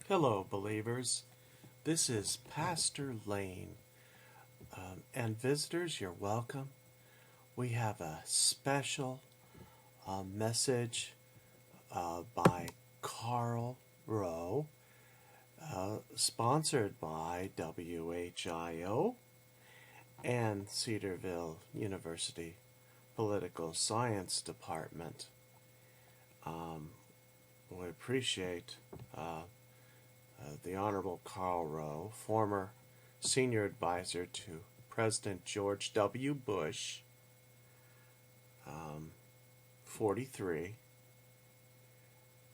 Hello, believers. This is Pastor Lane. And visitors, you're welcome. We have a special message by Karl Rowe, sponsored by WHIO and Cedarville University Political Science Department. We appreciate the Honorable Karl Rowe, former senior advisor to President George W. Bush, 43,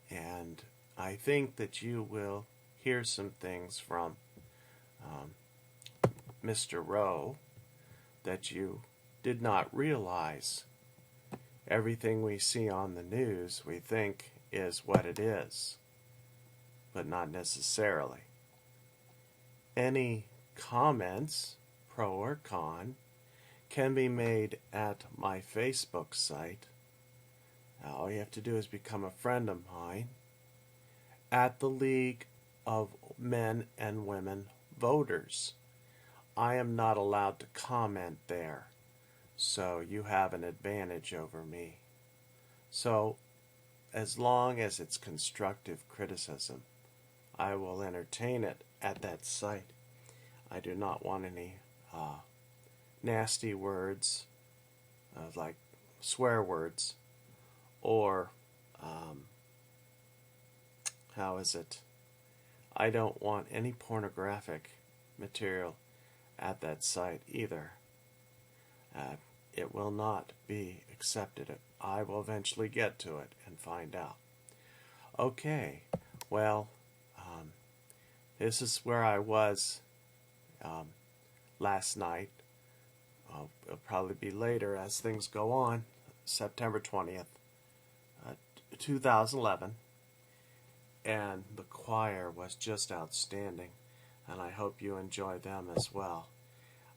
and I think that you will hear some things from Mr. Rowe that you did not realize. Everything we see on the news we think is what it is, but not necessarily. Any comments, pro or con, can be made at my Facebook site. All you have to do is become a friend of mine at the League of Men and Women Voters. I am not allowed to comment there, so you have an advantage over me. So, as long as it's constructive criticism, I will entertain it at that site. I do not want any nasty words, like swear words, or I don't want any pornographic material at that site either. It will not be accepted. I will eventually get to it and find out. Okay, well, this is where I was last night. It'll probably be later as things go on. September 20th, 2011. And the choir was just outstanding, and I hope you enjoy them as well.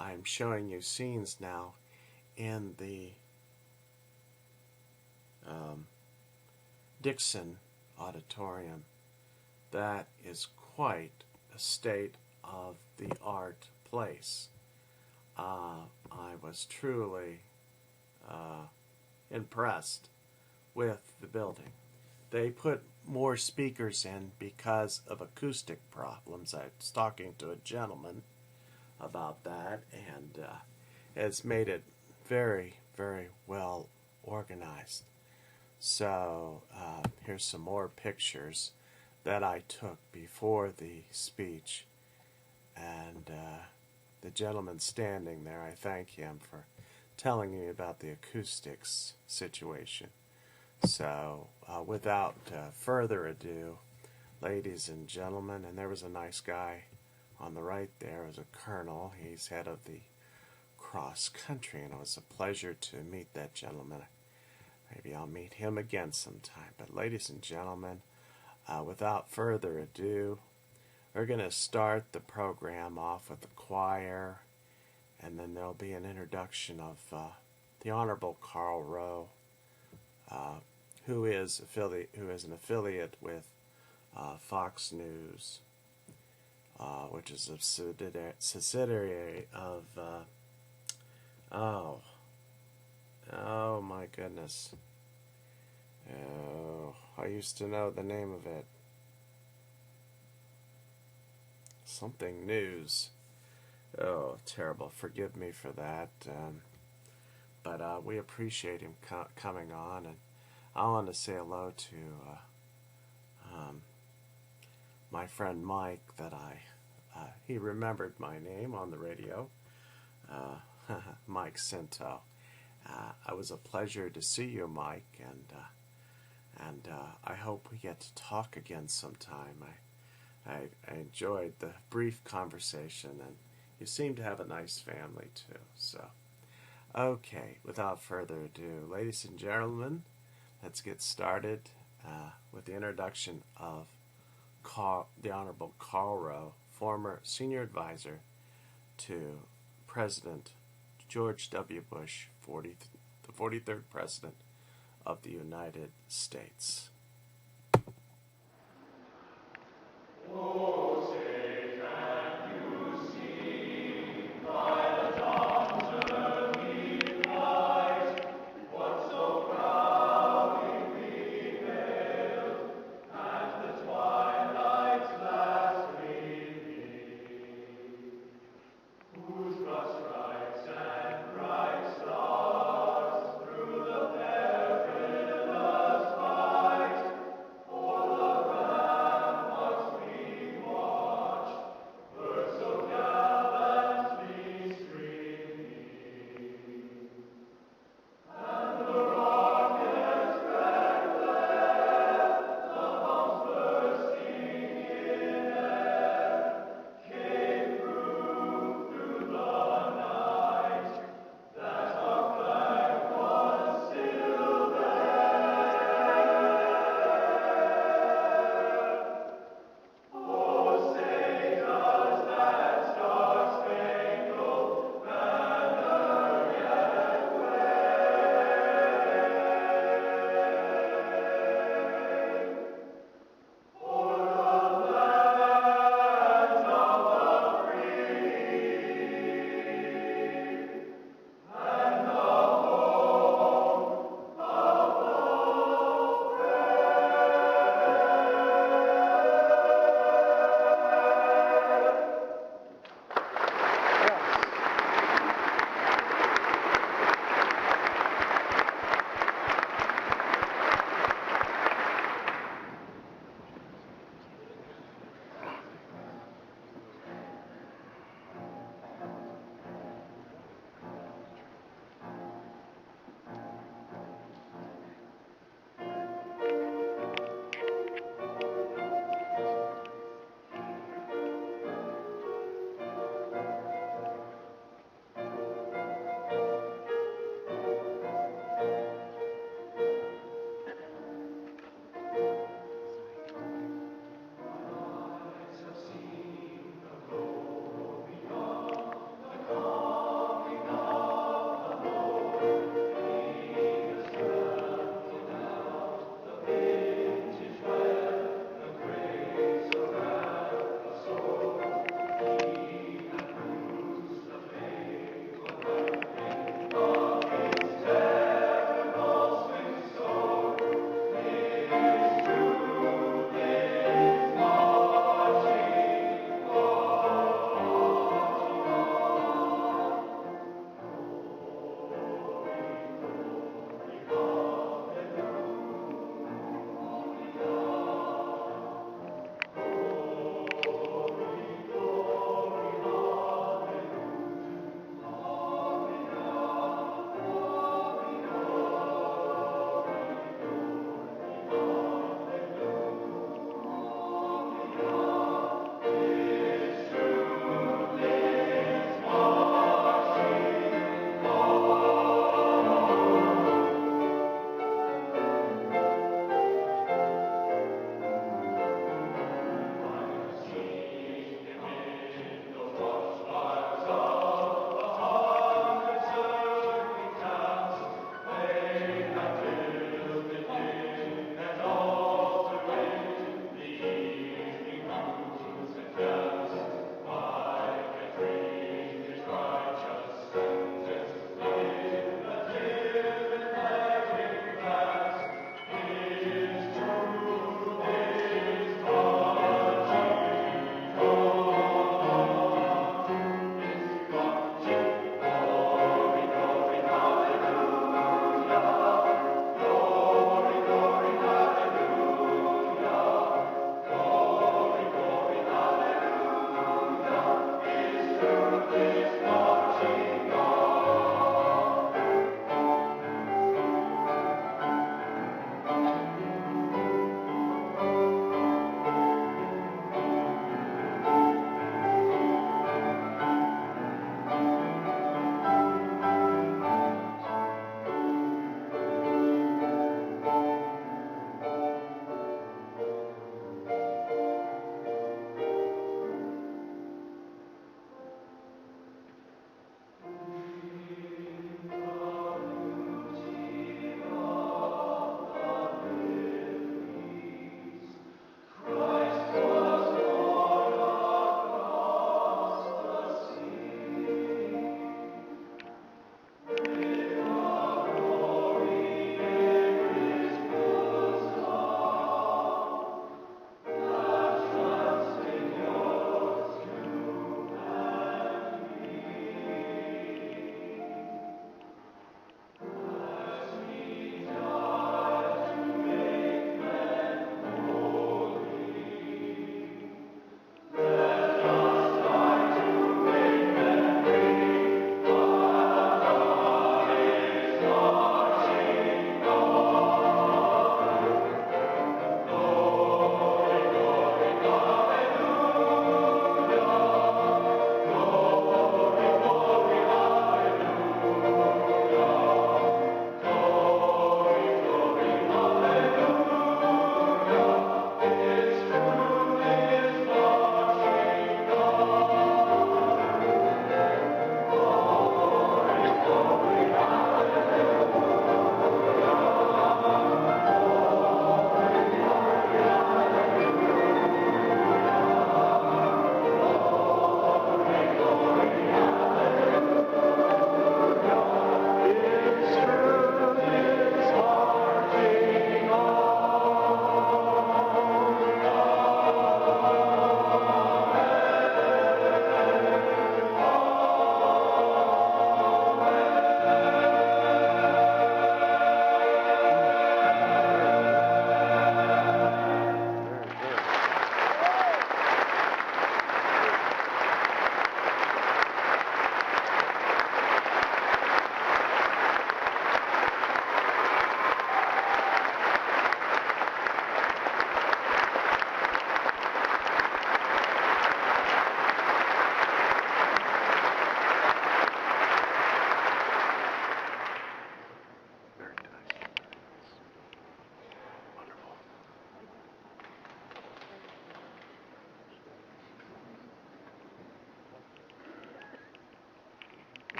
I'm showing you scenes now in the Dixon Auditorium. That is quite a state-of-the-art place. I was truly impressed with the building. They put more speakers in because of acoustic problems. I was talking to a gentleman about that, and it's made it very, very well organized. So here's some more pictures that I took before the speech, and the gentleman standing there, I thank him for telling me about the acoustics situation. So without further ado, ladies and gentlemen, and there was a nice guy on the right there, was a colonel. He's head of the cross country, and it was a pleasure to meet that gentleman. Maybe I'll meet him again sometime. But ladies and gentlemen, without further ado, we're going to start the program off with the choir, and then there'll be an introduction of the Honorable Karl Rowe, who is an affiliate with Fox News, which is a subsidiary of oh my goodness. Oh, I used to know the name of it. Something News. Oh, terrible. Forgive me for that. But we appreciate him coming on, and I want to say hello to my friend Mike. He remembered my name on the radio. Mike Cinto. It was a pleasure to see you, Mike, and I hope we get to talk again sometime. I enjoyed the brief conversation, and you seem to have a nice family too. So, okay, without further ado, ladies and gentlemen, let's get started with the introduction of the Honorable Karl Rowe, former senior advisor to President George W. Bush, the 43rd President of the United States.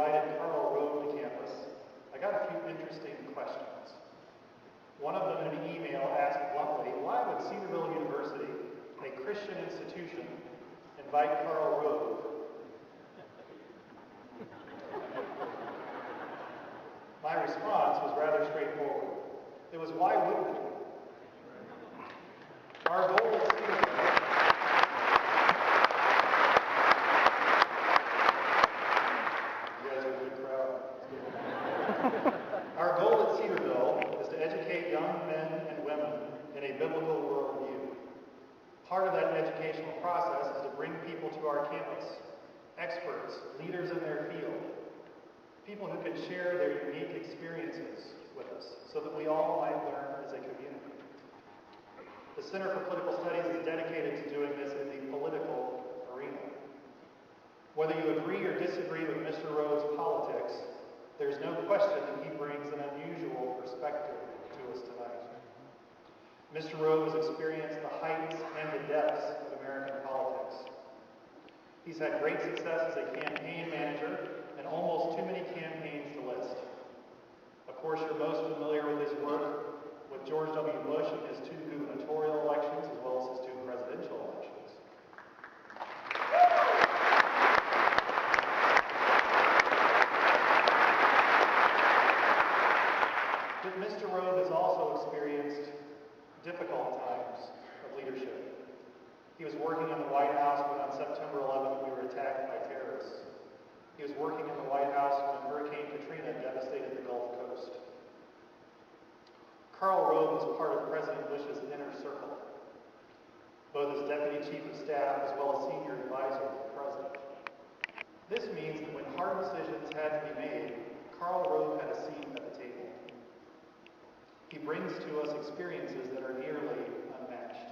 invited Karl Rowe to campus, I got a few interesting questions. One of them in an email asked bluntly, why would Cedarville University, a Christian institution, invite Karl Rowe? My response was rather straightforward. It was, why wouldn't we? Our goal at Cedarville Our goal at Cedarville is to educate young men and women in a biblical worldview. Part of that educational process is to bring people to our campus, experts, leaders in their field, people who can share their unique experiences with us so that we all might learn as a community. The Center for Political Studies is dedicated to doing this in the political arena. Whether you agree or disagree with Mr. Rowe's politics, there's no question that he brings an unusual perspective to us tonight. Mr. Rowe has experienced the heights and the depths of American politics. He's had great success as a campaign manager and almost too many campaigns to list. Of course, you're most familiar with his work with George W. Bush and his 2 gubernatorial elections as well as his 2 presidential elections. But Mr. Rowe has also experienced difficult times of leadership. He was working in the White House when on September 11th we were attacked by terrorists. He was working in the White House when Hurricane Katrina devastated the Gulf Coast. Karl Rowe was part of President Bush's inner circle, both as Deputy Chief of Staff as well as Senior Advisor to the President. This means that when hard decisions had to be made, Karl Rowe had a seat at the table. He brings to us experiences that are nearly unmatched.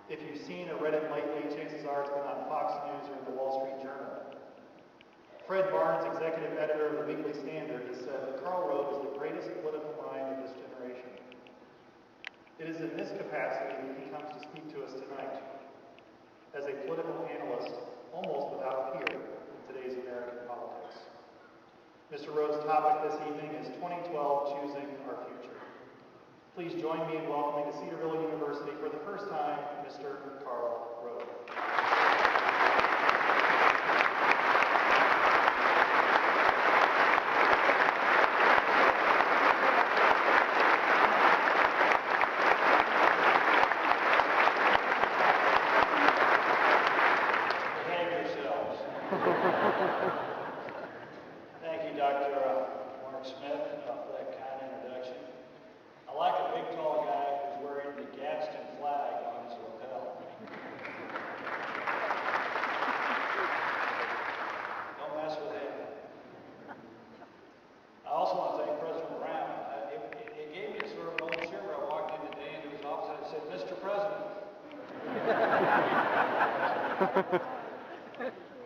If you've seen or read it lately, chances are it's been on Fox News or in the Wall Street Journal. Fred Barnes, executive editor of the Weekly Standard, has said that Karl Rowe is the greatest political mind of this generation. It is in this capacity that he comes to speak to us tonight, as a political analyst almost without peer in today's American politics. Mr. Rowe's topic this evening is 2012 Choosing Our Future. Please join me in welcoming to Cedarville University for the first time, Mr. Karl Rowe.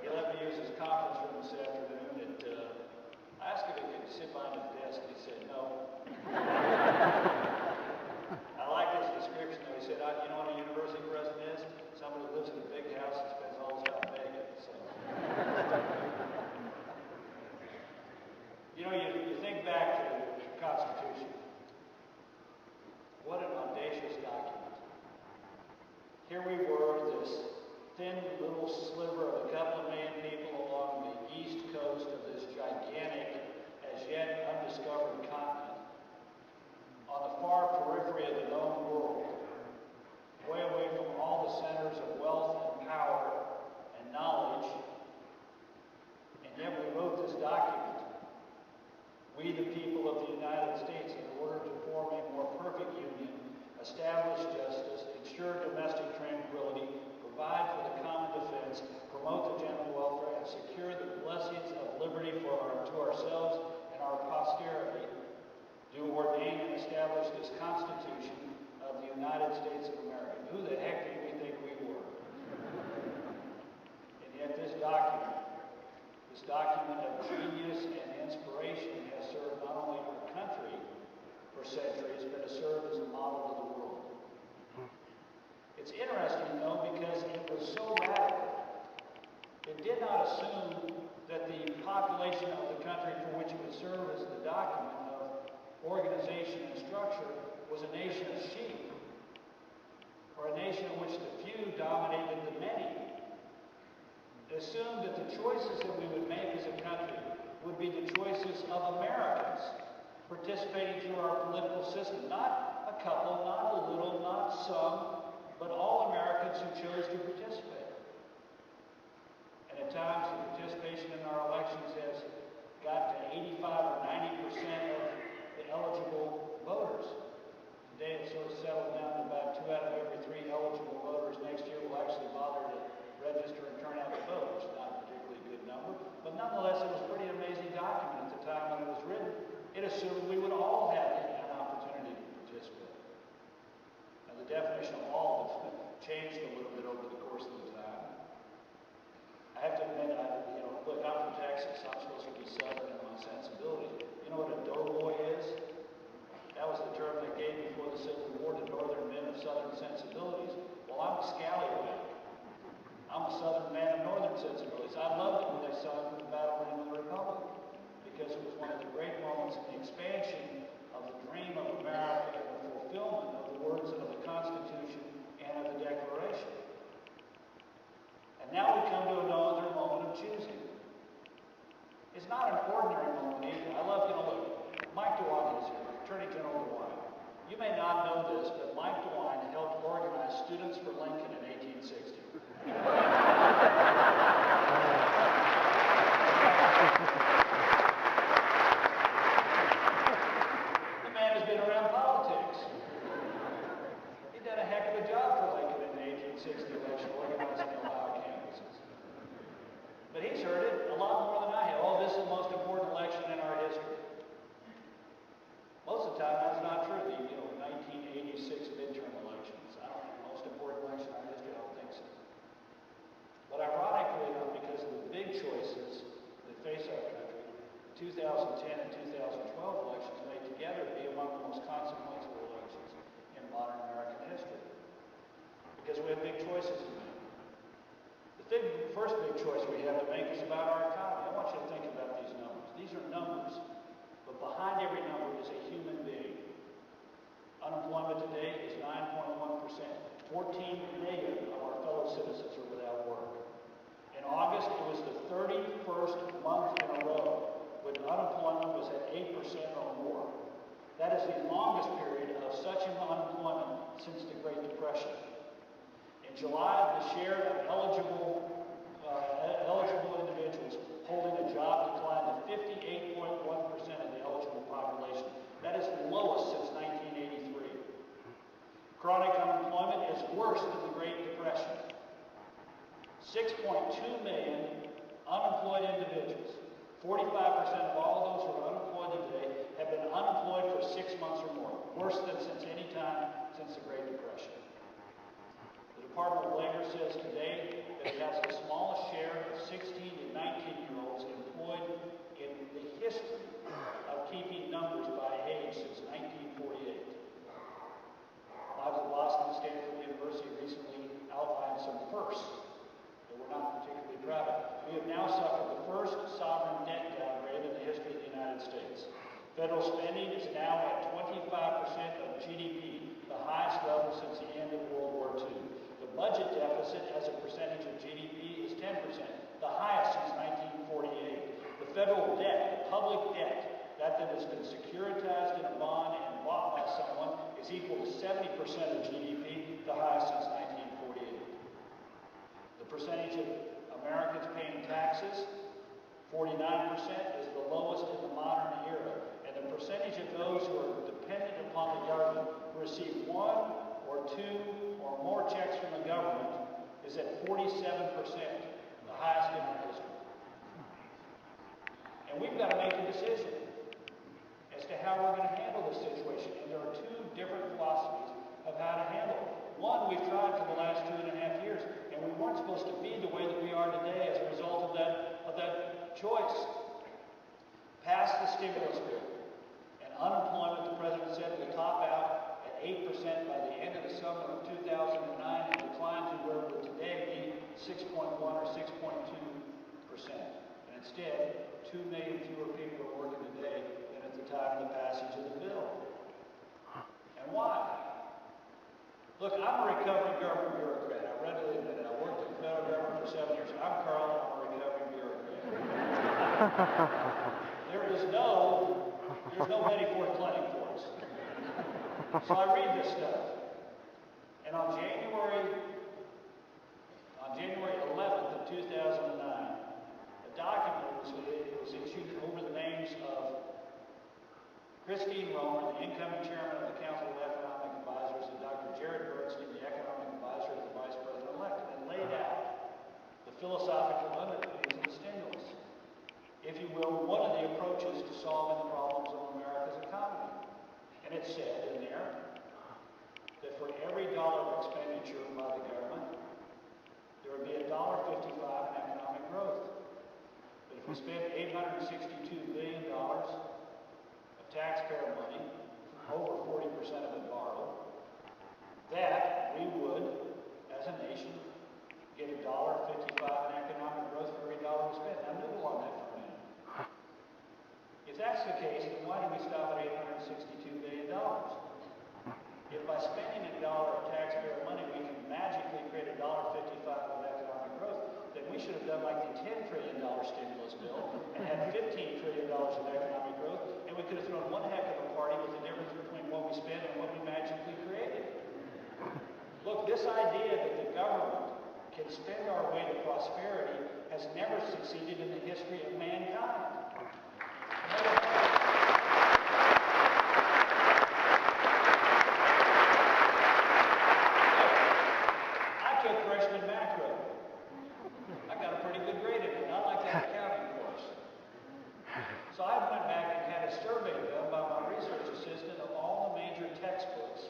He let me use his conference room this afternoon. I asked him if he could sit behind his desk, and he said no. I like his description, though. He said, you know what a university president is? Somebody who lives in a big house and spends all his time begging. So. You think back to the Constitution. What an audacious document. Here we were, this thin little sliver of a couple of million people along the east coast of this gigantic, as yet undiscovered continent, on the far periphery of the known world, way away from all the centers of wealth and power and knowledge, and yet we wrote this document. We, the people of the United States, in order to form a more perfect union, establish justice, ensure domestic tranquility, provide for the common defense, promote the general welfare, and secure the blessings of liberty to ourselves and our posterity, do ordain and establish this Constitution of the United States of America. Who the heck did we think we were? And yet this document of genius and inspiration has served not only our country for centuries, but has served as a model to the world. It's interesting, though, because it was so radical. It did not assume that the document of organization and structure was a nation of sheep, or a nation in which the few dominated the many. It assumed that the choices that we would make as a country would be the choices of Americans participating through our political system. Not a couple, not a little, not some, but all Americans who chose to participate. And at times, the participation in our elections has got to 85 or 90% of the eligible voters. Today, it's sort of settled down to about 2 out of every 3 eligible voters next year will actually bother to register and turn out to vote, which is not a particularly good number. But nonetheless, it was a pretty amazing document at the time when it was written. It assumed we would all have an opportunity to participate. Now, the definition of all has changed a little bit over the course of the time. I have to admit, look, I'm from Texas. I'm supposed to be Southern in my sensibility. You know what a doughboy is? That was the term they gave before the Civil War to northern men of Southern sensibilities. Well, I'm a scallywag. I'm a Southern man of northern sensibilities. I loved it when they sung the Battle Hymn of the Republic, because it was one of the great moments in the expansion of the dream of America and the fulfillment of the words of the Constitution and of the Declaration. And now we come to another moment of choosing. It's not an ordinary moment either. I love, look, Mike DeWine is here, Attorney General DeWine. You may not know this, but Mike DeWine helped organize Students for Lincoln in 1860. The man has been around politics. He did a heck of a job for Lincoln in the 1860 election, organizing Ohio campuses. But he's heard it a lot more than I have. Oh, this is the most important election in our history. Most of the time, that's not true. The 1986 midterm elections. I don't think the most important election in our history. I don't think so. But ironically enough, because of the big choices that face our country, the 2010 and 2012 elections may together be among the most consequential elections in modern American history. Because we have big choices to make. The first big choice we have to make is about our economy. I want you to think about these numbers. These are numbers, but behind every number is a human being. Unemployment today is 9.1%. 14 million of our fellow citizens are without work. In August, it was the 31st month in a row when unemployment was at 8% or more. That is the longest period of such unemployment since the Great Depression. In July, the share of eligible individuals holding a job declined to 58.1% of the eligible population. That is the lowest since 1983. Chronic unemployment is worse than the Great Depression. 6.2 million unemployed individuals, 45% of all of those who are unemployed today, have been unemployed for 6 months or more, worse than since any time since the Great Depression. The Department of Labor says today that it has the smallest share of 16 to 19-year-olds employed in the history of keeping numbers by age since 1948. I was at Boston Stanford University recently outlined some firsts that we're not particularly proud of. We have now suffered the first sovereign debt downgrade in the history of the United States. Federal spending is now at 25% of GDP, the highest level since the end of World War II. The budget deficit as a percentage of GDP is 10%, the highest since 1948. The federal debt, the public debt, that has been securitized in a bond and bought by someone, is equal to 70% of GDP, the highest since 1948. The percentage of Americans paying taxes, 49%, is the lowest in the modern era. And the percentage of those who are dependent upon the government, who receive 1 or 2 or more checks from the government, is at 47%, the highest in our history. And we've got to make a decision as to how we're going to handle this situation. And there are 2 different philosophies of how to handle it. One, we've tried for the last 2.5 years, and we weren't supposed to be the way that we are today as a result of that choice. Pass the stimulus bill. And unemployment, the president said, will top out at 8% by the end of the summer of 2009 and decline to where it would today be 6.1 or 6.2%. And instead, 2 million fewer people are working today than at the time of the passage of the bill. And why? Look, I'm a recovering government bureaucrat. I readily admit it. I worked in the federal government for 7 years. I'm Karl. I'm a recovering bureaucrat. There's no Medicare clinic for us. So I read this stuff. And on January 11th of 2009, a document was issued over the names of Christine Romer, the incoming chairman of the Council of Economic Advisors, and Dr. Jared Bernstein, the economic advisor of the vice president-elect, and laid out the philosophical underpinnings of the stimulus. If you will, one of the approaches to solving the problems of America's economy. And it said in there that for every dollar of expenditure by the government, there would be $1.55 in economic growth. But if we spend $862 billion of taxpayer money, over 40% of it borrowed, that we would, as a nation, get $1.55 in economic growth for every dollar we spend. Now, noodle on that for a minute. If that's the case, then why did we stop at $862 billion? If by spending $1 of taxpayer money we can magically create $1.55 of economic growth, then we should have done like the $10 trillion stimulus bill and had $15 trillion of economic growth, and we could have thrown one heck of a party with the difference between what we spent and what we magically created. Look, this idea that the government can spend our way to prosperity has never succeeded in the history of mankind. I took freshman macro. I got a pretty good grade in it, not like that accounting course. So I went back and had a survey done by my research assistant of all the major textbooks,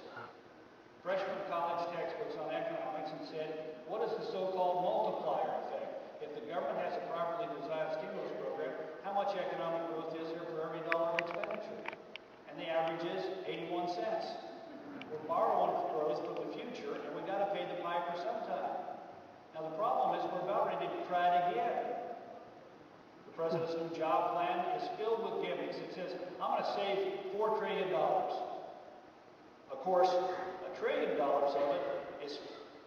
freshman college textbooks on economics, and said, what is the so-called multiplier effect? If the government has a properly designed stimulus program, how much economic growth is there for every dollar of expenditure? And the average is 81 cents. We're borrowing for growth for the future, and we've got to pay the piper sometime. Now the problem is we're about ready to try it again. The president's new job plan is filled with gimmicks. It says, I'm going to save $4 trillion. Of course, $1 trillion of it is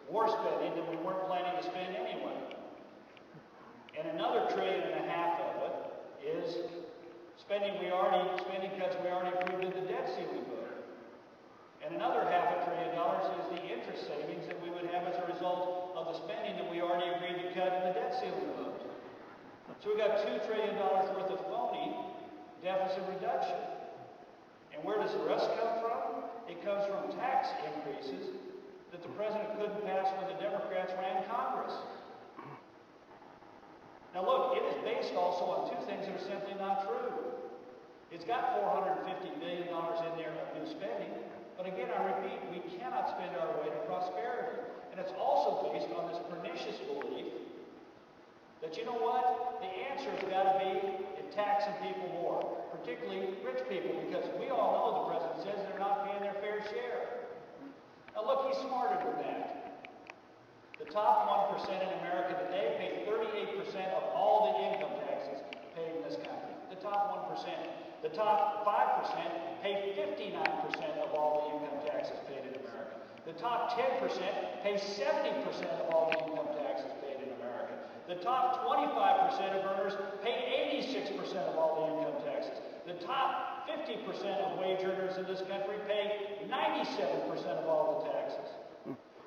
war spending that we weren't planning to spend anyway. And another $1.5 trillion of it is spending cuts we already approved in the debt ceiling vote. And another $0.5 trillion is the interest savings that we would have as a result of the spending that we already agreed to cut in the debt ceiling vote. So we got $2 trillion worth of phony deficit reduction. And where does the rest come from? It comes from tax increases that the president couldn't pass when the Democrats ran Congress. Now look, it is based also on two things that are simply not true. It's got $450 billion in there of new spending, but again, I repeat, we cannot spend our way to prosperity. And it's also based on this pernicious belief that, you know what, the answer has got to be in taxing people more, particularly rich people, because we all know the president says they're not paying their fair share. Now look, he's smarter than that. The top 1% in America today pay 38% of all the income taxes paid in this country. The top 1%. The top 5% pay 59% of all the income taxes paid in America. The top 10% pay 70% of all the income taxes paid in America. The top 25% of earners pay 86% of all the income taxes. The top 50% of wage earners in this country pay 97% of all the taxes.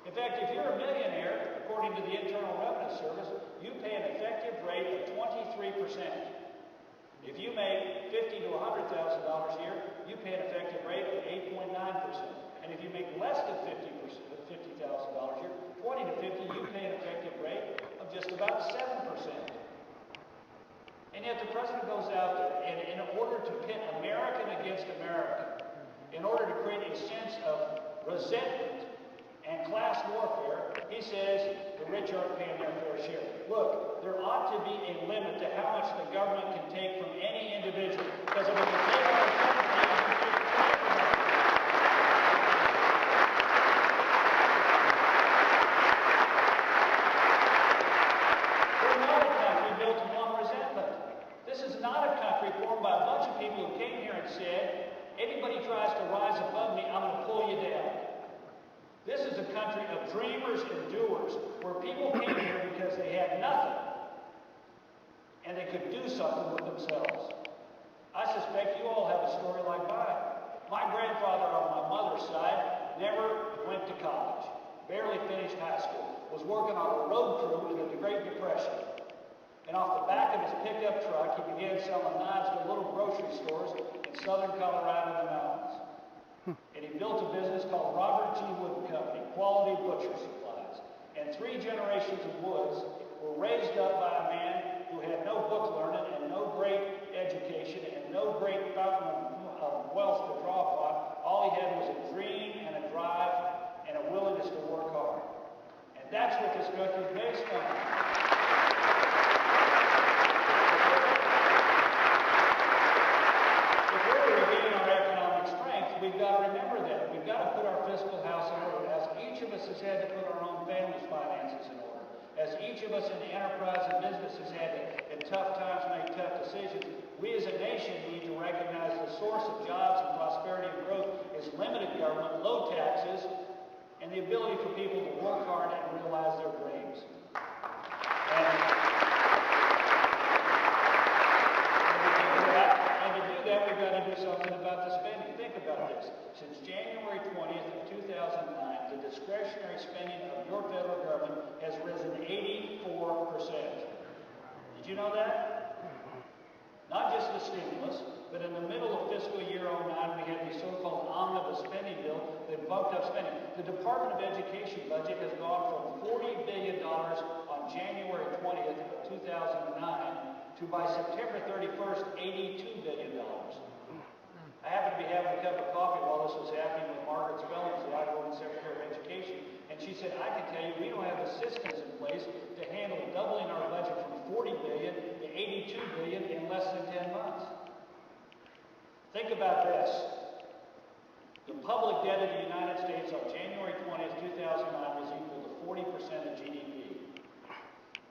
In fact, if you're a millionaire, according to the Internal Revenue Service, you pay an effective rate of 23%. If you make $50,000 to $100,000 a year, you pay an effective rate of 8.9%. And if you make less than $50,000 a year, 20 to 50, you pay an effective rate of just about 7%. And yet the president goes out there, and in order to pit American against American, in order to create a sense of resentment and class warfare, he says the rich aren't paying their fair share. Look, there ought to be a limit to how much the government can take from any individual. Because if it can take from everybody, we're not a country built upon resentment. This is not a country formed by a bunch of people who came here it said, anybody tries to rise above me, I'm going to pull you down. This is a country of dreamers and doers, where people came here because they had nothing, and they could do something with themselves. I suspect you all have a story like mine. My grandfather on my mother's side never went to college, barely finished high school, was working on a road crew in the Great Depression. And off the back of his pickup truck, he began selling knives to little grocery stores in southern Colorado in the mountains. And he built a business called Robert G. Wood Company, Quality Butcher Supplies. And 3 generations of Woods were raised up by a man who had no book learning and no great education and no great fountain of wealth to draw upon. All he had was a dream and a drive and a willingness to work hard. And that's what this country is based on. We've got to remember that. We've got to put our fiscal house in order. As each of us has had to put our own family's finances in order. As each of us in the enterprise and business has had to, in tough times, make tough decisions, we as a nation need to recognize the source of jobs and prosperity and growth is limited government, low taxes, and the ability for people to work hard and realize their dreams. And to do that, we've got to do something about the spending. Think about this. Since January 20th of 2009, the discretionary spending of your federal government has risen 84%. Did you know that? Not just the stimulus, but in the middle of fiscal year 09, we had the so-called omnibus spending bill that bumped up spending. The Department of Education budget has gone from $40 billion on January 20th of 2009 to, by September 31st, $82 billion. I happened to be having a cup of coffee while this was happening with Margaret Spellings, the outgoing Secretary of Education, and she said, I can tell you we don't have the systems in place to handle doubling our budget from $40 billion to $82 billion in less than 10 months. Think about this. The public debt of the United States on January 20th, 2009 was equal to 40% of GDP.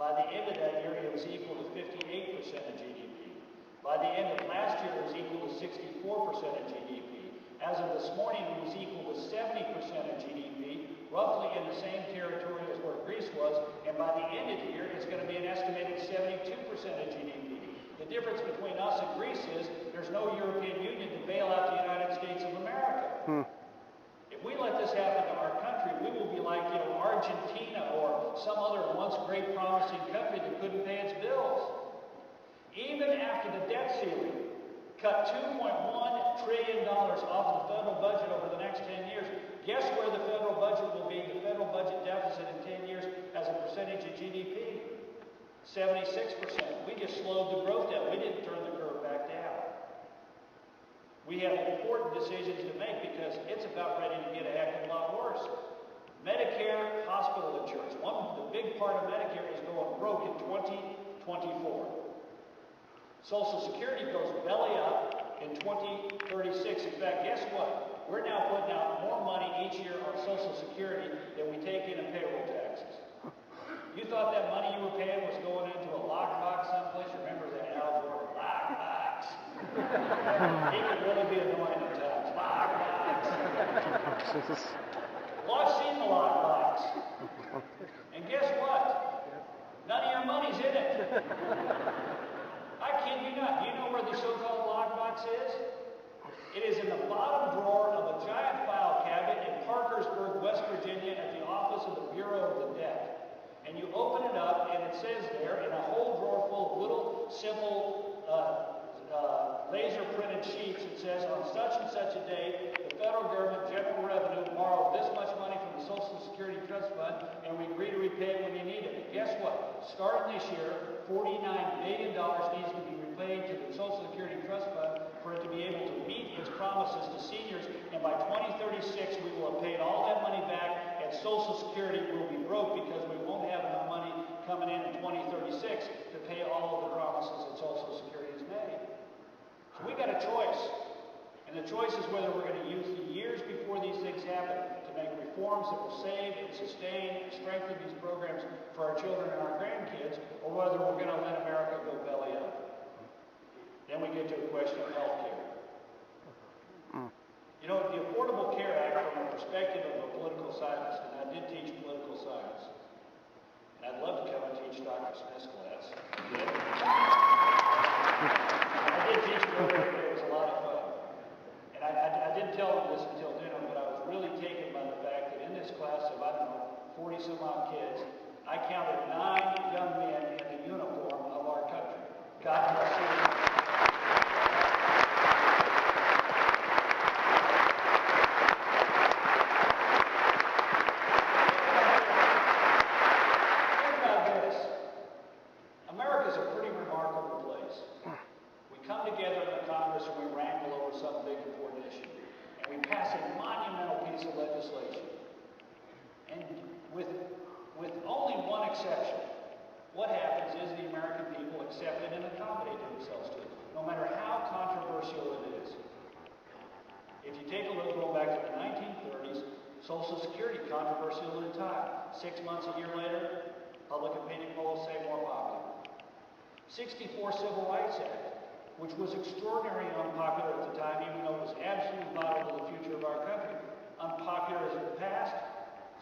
By the end of that year, it was equal to 58% of GDP. By the end of last year, it was equal to 64% of GDP. As of this morning, it was equal to 70% of GDP, roughly in the same territory as where Greece was, and by the end of the year, it's going to be an estimated 72% of GDP. The difference between us and Greece is there's no European Union to bail out the United States of America. If we let this happen to our country, we will be like, Argentina or some other once great promising country that couldn't pay its bills. Even after the debt ceiling cut $2.1 trillion off of the federal budget over the next 10 years, guess where the federal budget will be, the federal budget deficit in 10 years as a percentage of GDP? 76%. We just slowed the growth down. We didn't turn the curve back down. We have important decisions to make because it's about ready to get a heck of a lot worse. Medicare hospital insurance. The big part of Medicare is going broke in 2024. Social Security goes belly up in 2036. In fact, guess what? We're now putting out more money each year on Social Security than we take in payroll taxes. You thought that money you were paying was going into a lockbox someplace? Remember that Al Gore? Lockbox. He could really be annoying at times. Lockbox. Well, I've seen the lockbox. And guess what? None of your money's in it. I kid you not. Do you know where the so-called lockbox is? It is in the bottom drawer of a giant file cabinet in Parkersburg, West Virginia, at the office of the Bureau of the Dead. And you open it up, and it says there, in a whole drawer full of little, simple, laser-printed sheets, it says, on such and such a day, the federal government, general revenue, borrowed this much money from the Social Security Trust Fund, and we agree to repay it when you need it. But guess what? Starting this year, $49 billion needs to be repaid to the Social Security Trust Fund for it to be able to meet its promises to seniors, and by 2036, we will have paid all that money back, and Social Security will be broke because we won't have enough money coming in 2036 to pay all of the promises that Social Security has made. So we got a choice. And the choice is whether we're going to use the years before these things happen to make reforms that will save and sustain and strengthen these programs for our children and our grandkids, or whether we're going to let America go belly up. Then we get to the question of health care. together in the Congress and we wrangle over some big important issue. And we pass a monumental piece of legislation. And with only one exception, what happens is the American people accept it and accommodate themselves to it, no matter how controversial it is. If you take a look, going back to the 1930s, Social Security, controversial at the time. 6 months, a year later, public opinion polls say more popular. 64 Civil Rights Act, which was extraordinarily unpopular at the time, even though it was absolutely vital to the future of our country. Unpopular as it passed,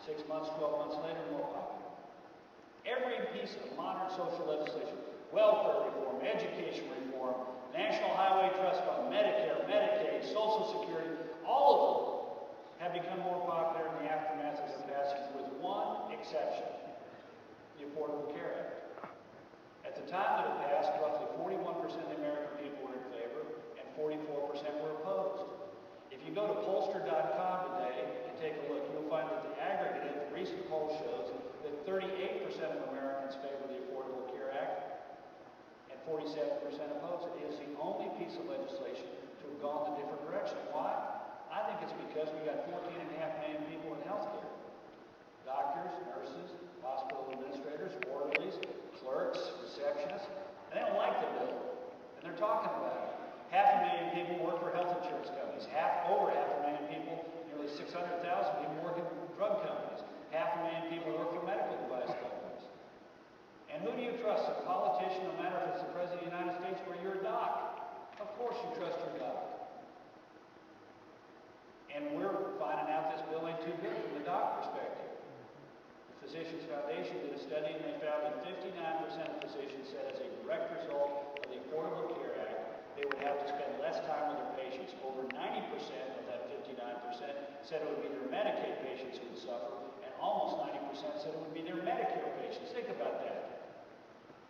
6 months, 12 months later, more popular. Every piece of modern social legislation, welfare reform, education reform, National Highway Trust Fund, Medicare, Medicaid, Social Security, all of them have become more popular in the aftermath of their passage, with one exception, the Affordable Care Act. At the time that it passed, roughly 41% of the American people were in favor and 44% were opposed. If you go to pollster.com today and take a look, you'll find that the aggregate of the recent poll shows that 38% of Americans favor the Affordable Care Act and 47% oppose it. It is the only piece of legislation to have gone the different direction. Why? I think it's because we got 14.5 million people in healthcare. Doctors, nurses, hospital administrators, orderlies, clerks, receptionists. They don't like the bill, and they're talking about it. 500,000 people work for health insurance companies. Over 500,000 people, nearly 600,000 people work in drug companies. 500,000 people work for medical device companies. And who do you trust? A politician, no matter if it's the President of the United States or you're a doc? Of course you trust your doc. And we're finding out this bill ain't too good from the doc perspective. The Physicians Foundation did a study and they found that 59% of physicians said as a direct result of the Affordable Care Act, they would have to spend less time with their patients. Over 90% of that 59% said it would be their Medicaid patients who would suffer, and almost 90% said it would be their Medicare patients. Think about that.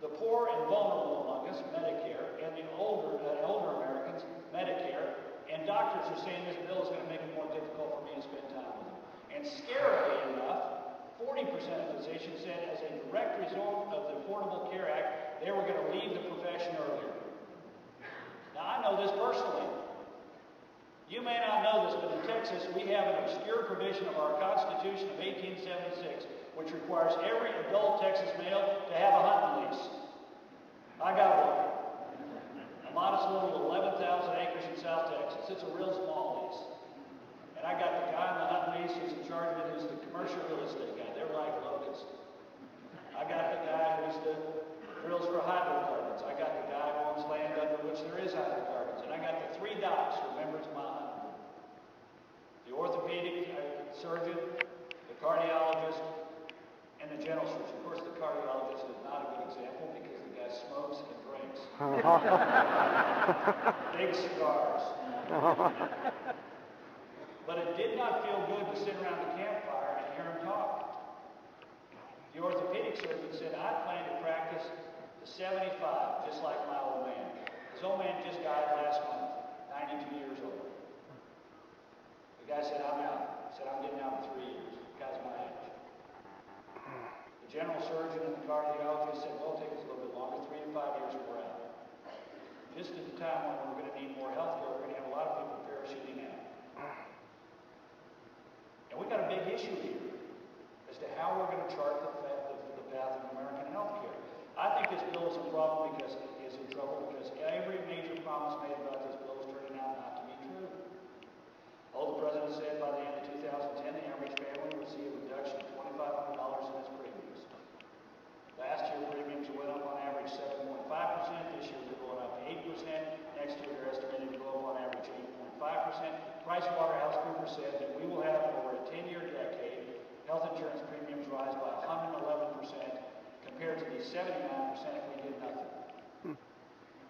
The poor and vulnerable among us, Medicare, and the older Americans, Medicare, and doctors are saying this bill is going to make it more difficult for me to spend time with them. And scarily enough, 40% of physicians said as a direct result of the Affordable Care Act, they were going to leave the profession earlier. Now, I know this personally. You may not know this, but in Texas, we have an obscure provision of our Constitution of 1876, which requires every adult Texas male to have a hunting lease. I got one. A modest little 11,000 acres in South Texas. It's a real small lease. And I got the guy on the hunting lease who's in charge of it, who's the commercial real estate guy. They're like locusts. I got the guy who's the drills for hydrocarbons. I got the guy who owns land under which there is hydrocarbons. And I got the 3 docs who are members of my hunting. The orthopedic surgeon, the cardiologist, and the general surgeon. Of course, the cardiologist is not a good example because the guy smokes and drinks. Big cigars. But it did not feel good to sit around the campfire and hear him talk. The orthopedic surgeon said, I plan to practice to 75, just like my old man. His old man just died last month, 92 years old. The guy said, I'm out. He said, I'm getting out in 3 years. The guy's my age. The general surgeon and the cardiologist said, well, it'll take us a little bit longer, 3 to 5 years and we're out. Just at the time when we're going to need more health care, we're going to have a lot of people parachuting out. And we've got a big issue here as to how we're going to chart the path of American health care. I think this bill is a problem because it is in trouble because every major promise made about this bill is turning out not to be true. All the president said by the end of 2010, the average family would see a reduction of $2,500 in its premiums. Last year, premiums went up on average 7.5%. This year, they're going up 8%. Next year, they're estimated to go up on average 8.5%. PricewaterhouseCoopers said that we will have, over a 10-year decade, health insurance premiums rise by 111% compared to the 79% if we did nothing.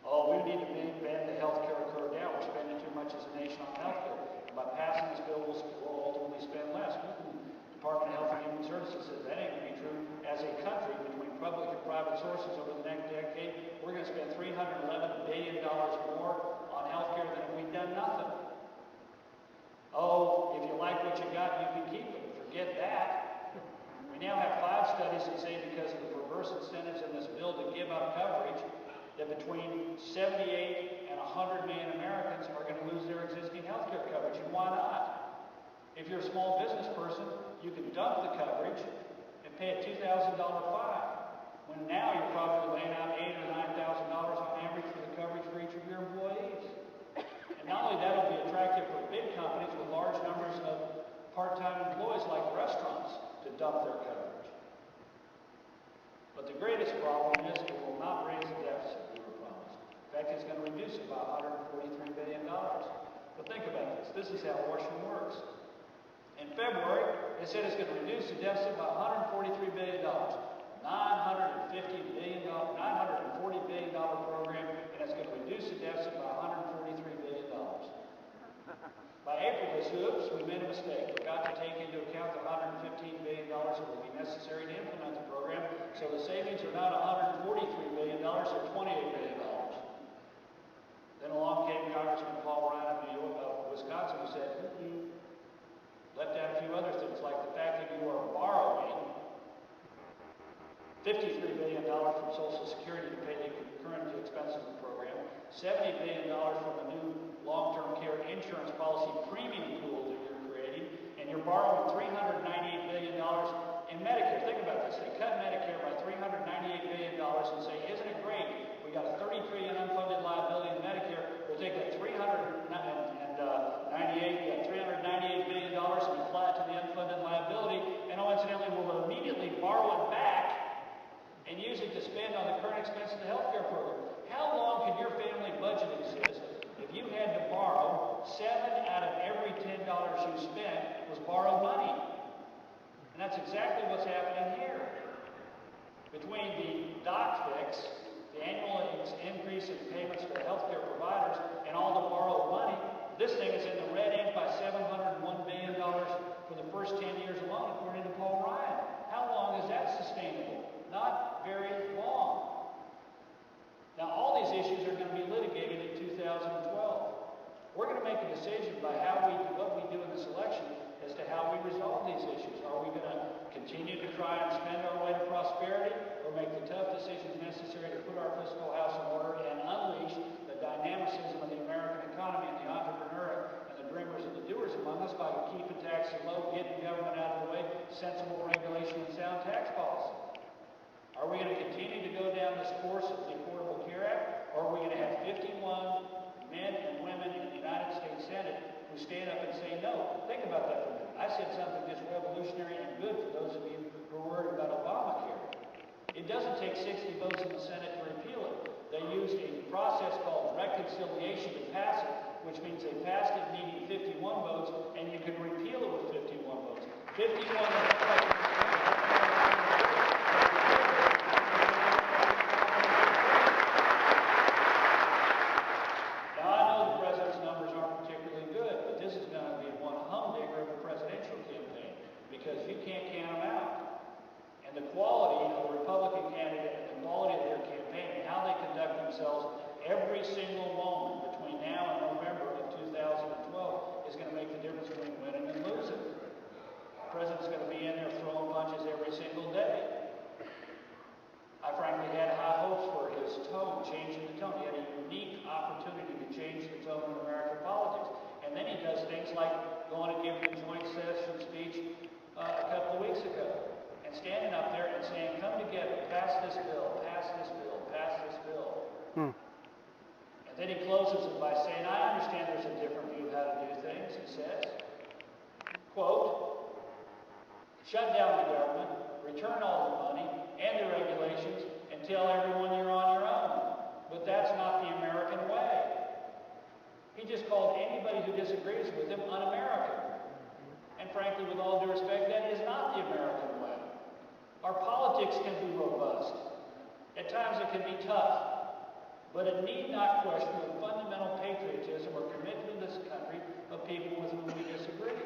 Oh, we need to bend the health care curve down. We're spending too much as a nation on health care. By passing this bill, we'll ultimately spend less. Department of Health and Human Services says that ain't going to be true. As a country, between public and private sources over the next decade, we're going to spend $311 billion more on health care than if we'd done nothing. Oh, if you like what you got, you can keep it. Forget that. We now have 5 studies that say because of the perverse incentives in this bill to give up coverage, that between 78 and 100 million Americans are going to lose their existing health care coverage. And why not? If you're a small business person, you can dump the coverage and pay a $2,000 fine, when now you're probably laying out $8,000 or $9,000 on average for the coverage for each of your employees. And not only that, it'll be attractive for big companies with large numbers of part-time employees like restaurants to dump their coverage. But the greatest problem is it will not raise the deficit we were promised. In fact, it's going to reduce it by $143 billion. But think about this. This is how Washington works. In February, they said it's going to reduce the deficit by $143 billion. $940 billion program, and it's going to reduce the deficit by $143 billion. By April, they said, oops, we made a mistake. We forgot to take into account the $115 billion that will be necessary to implement the program. So the savings are not $143 billion, they're $28 billion. Then along came Congressman Karl Rowe of Wisconsin, who said, left out a few other things, like the fact that you are borrowing $53 billion from Social Security to pay the current expenses of the program, $70 billion from the new long-term care insurance policy premium pool that you're creating, and you're borrowing $398 billion in Medicare. Think about this. They cut Medicare by $398 billion and say, isn't it great? We got a $30 trillion unfunded liability in Medicare. We'll take that $398 billion and apply it to the unfunded liability, and incidentally, we'll immediately borrow it back and use it to spend on the current expense of the health care program. How long can your family budget exist if you had to borrow 7 out of every $10 you spent was borrowed money? And that's exactly what's happening here. Between the doc fix, the annual increase in payments for the health care providers, and all the borrowed money, this thing is in the red ink by $701 billion for the first 10 years alone, according to Paul Ryan. How long is that sustainable? Not very long. Now, all these issues are going to be litigated in 2012. We're going to make a decision by what we do in this election as to how we resolve these issues. Are we going to continue to try and spend our way to prosperity, or make the tough decisions necessary to put our fiscal house in order and unleash the dynamicism of the American economy and the entrepreneur and the dreamers and the doers among us by keeping taxes low, getting government out of the way, sensible regulation, and sound tax policy? Are we going to continue to go down this course of the Affordable Care Act, or are we going to have 51 men and women in the United States Senate who stand up and say no? Think about that for a minute. I said something just revolutionary and good for those of you who are worried about Obamacare. It doesn't take 60 votes in the Senate to repeal it. They used a process called reconciliation to pass it, which means they passed it needing 51 votes, and you can repeal it with 51 votes. 51 votes. Because you can't count them out. And the quality of the Republican candidate and the quality of their campaign and how they conduct themselves every single moment between now and November of 2012 is going to make the difference between winning and losing. The president's going to be in there throwing punches every single day. I frankly had high hopes for his tone, changing the tone. He had a unique opportunity to change the tone of American politics. And then he does things like going and giving a joint session speech a couple of weeks ago, and standing up there and saying, come together, pass this bill, pass this bill, pass this bill. And then he closes it by saying, I understand there's a different view of how to do things, he says. Quote, shut down the government, return all the money and the regulations, and tell everyone you're on your own. But that's not the American way. He just called anybody who disagrees with him un-American. And frankly, with all due respect, that is not the American way. Our politics can be robust. At times it can be tough. But it need not question the fundamental patriotism or commitment to this country of people with whom we disagree.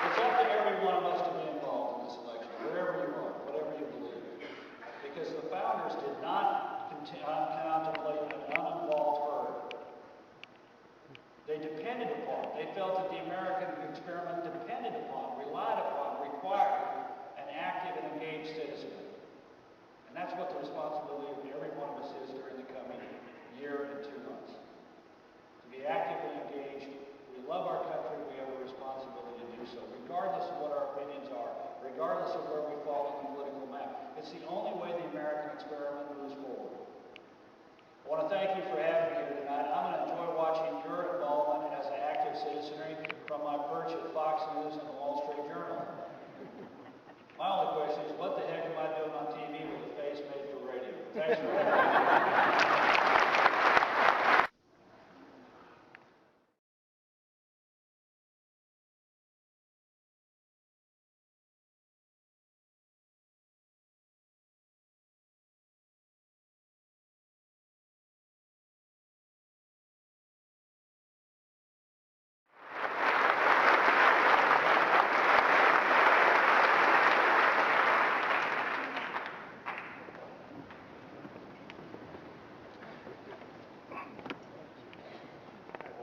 It's up to every one of us to be involved in this election, wherever you are, whatever you believe. Because the founders did not contemplate an uninvolved herd. They depended upon, they felt that the American experiment depended upon, relied regardless of where we fall on the political map. It's the only way the American experiment moves forward. I want to thank you for having me here tonight. I'm going to enjoy watching your involvement as an active citizenry from my perch at Fox News and the Wall Street Journal. My only question is, what the heck am I doing on TV with a face made for radio? Thanks for having me.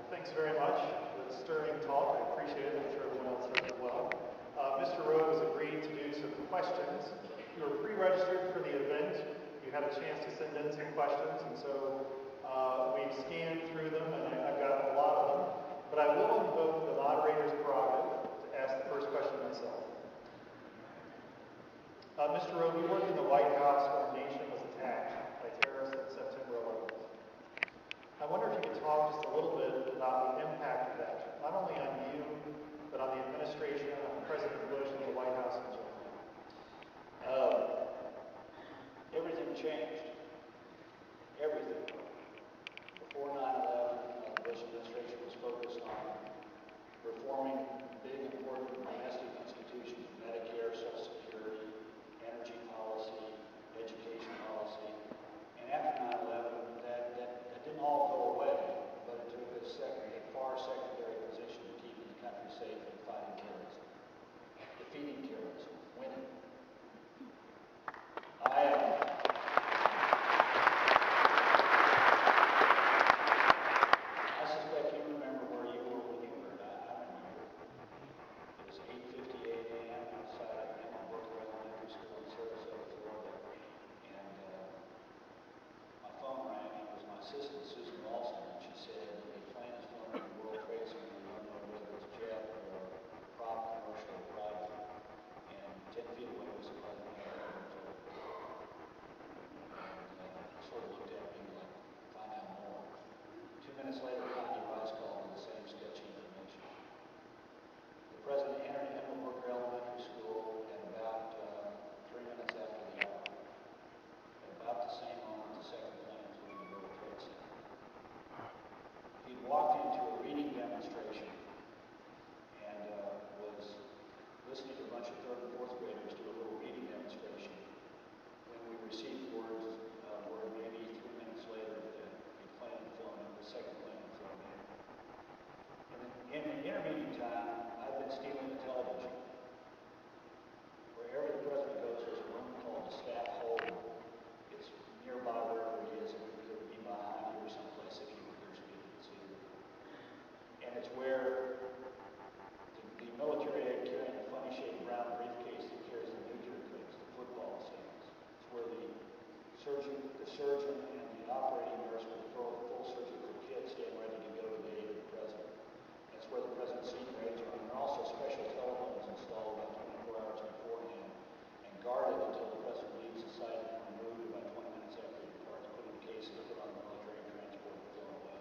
Thanks very much for the stirring talk. I appreciate it. I'm sure everyone else does as well. Mr. Rowe has agreed to do some questions. You were pre-registered for the event. You had a chance to send in some questions, and so we've scanned through them, and I've got a lot of them. But I will invoke the moderator's prerogative to ask the first question myself. Mr. Rowe, we worked in the White House when our nation was attacked by terrorists on September 11th. I wonder if you could talk just a little bit about the impact of that, not only on you, but on the administration, on President Bush, and the White House in general. Everything changed. Everything. Before 9/11, the Bush administration was focused on reforming big, important domestic institutions, Medicare, Social Security, energy policy, education policy. And after 9/11, that didn't all go away, but it took a far secondary position to keeping the country safe and fighting terrorism, defeating terrorism, winning. I suspect you remember where you were when you were I remember. It was 8:58 a.m. outside Brooklyn Elementary School in Cedarville, Florida, and my phone rang. It was my assistant, Susan Ralston, and she said, a plane is flown in the World Trade Center. We don't know whether it's jet or prop, commercial, or private. And 10 feet away was the president of the sort of looked at me like, find out more. 2 minutes later, Kanye Rice called with the same sketchy information. The president entered Himmelbrook Elementary School at about 3 minutes after the hour. At about the same moment, the second plane flew in the World Trade Center. He walked into a reading demonstration and was listening to a bunch of 3rd and 4th graders do a little reading demonstration when we received word maybe 3 minutes later that a plane had flown in, the second plane had flown in. And in the intervening time, I've been stealing the television. Wherever the president goes, there's a room called the staff hold. It's nearby wherever he is. It could be behind here someplace if you were here so you could see it. And it's where the military had carrying a funny shaped brown briefcase that carries the nuclear codes, the football stands. It's where the surgeon and the operating nurse with the full surgical kit stand ready to go to the aid of the president. That's where the president's seat rates are. And there are also special telephones installed about 24 hours beforehand and guarded until the president leaves the site and removed about 20 minutes after he departs, put in cases, put on the military transport and flown away.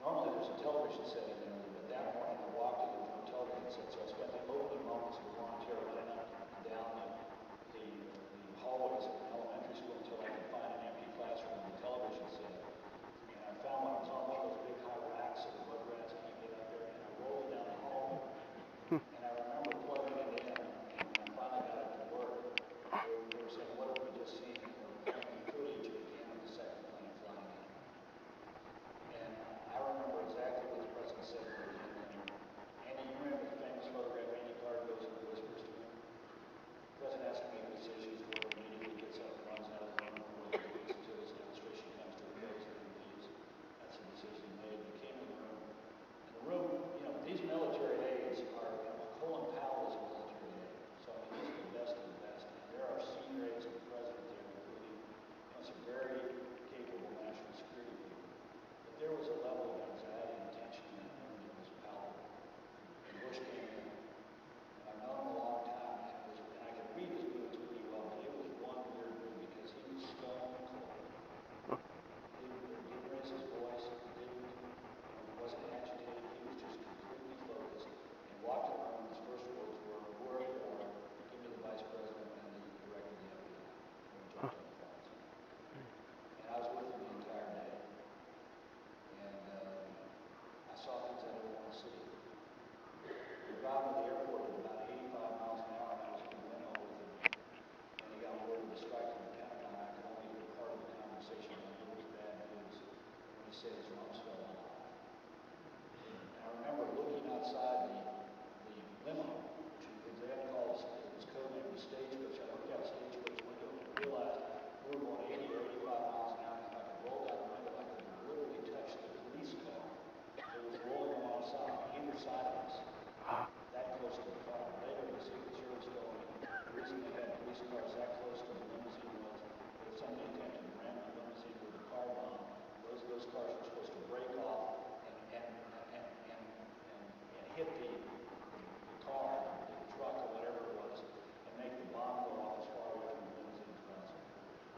Normally there's a television set in there, but that morning I walked in with no television set, so I spent the opening moments of the volunteer running up and down the hallways of an elementary school until I could find an empty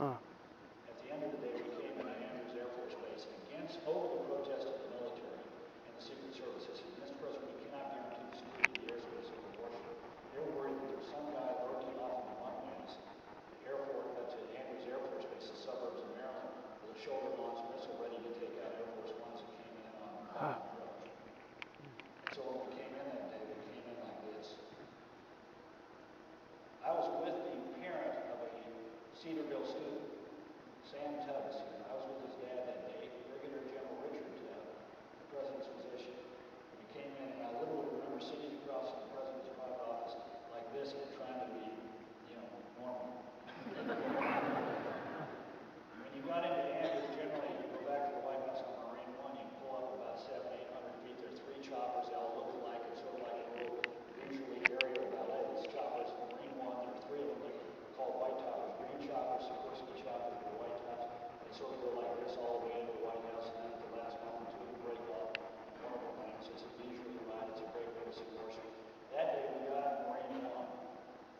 At the end of the day, we came into Andrews Air Force Base against over the protest of the military and the Secret Services. And Mr. President, we cannot guarantee the security of the airspace over Washington. They were worried that there's some guy lurking off in the mountains, to Andrews Air Force Base, the suburbs of Maryland, with a shoulder-launched missile ready to take out Air Force Ones that came in on the approach. And so when we came in that day, we came in like this. I was with the parent of a Cedarville student, Sam Tubbs. I was with his dad that day, Brigadier General Richard, the president's physician. We came in, and I literally remember sitting across from the president's private office like this and trying to be, normal. When you got into Andrews, generally you go back to the White House on Marine One, you pull up about 700-800 feet. There's 3 choppers. They all look alike. It's sort of like a little usually aerial ballet. These choppers, Marine One, there are 3 of them. They're called white toppers. Green choppers, Sikorsky choppers, the white tops. They sort of go like this all the way into the White House, and then at the last moment, 2 break off. Wonderful thing. So it's a leisurely ride. It's a great way to see Washington. That day we got on Marine One,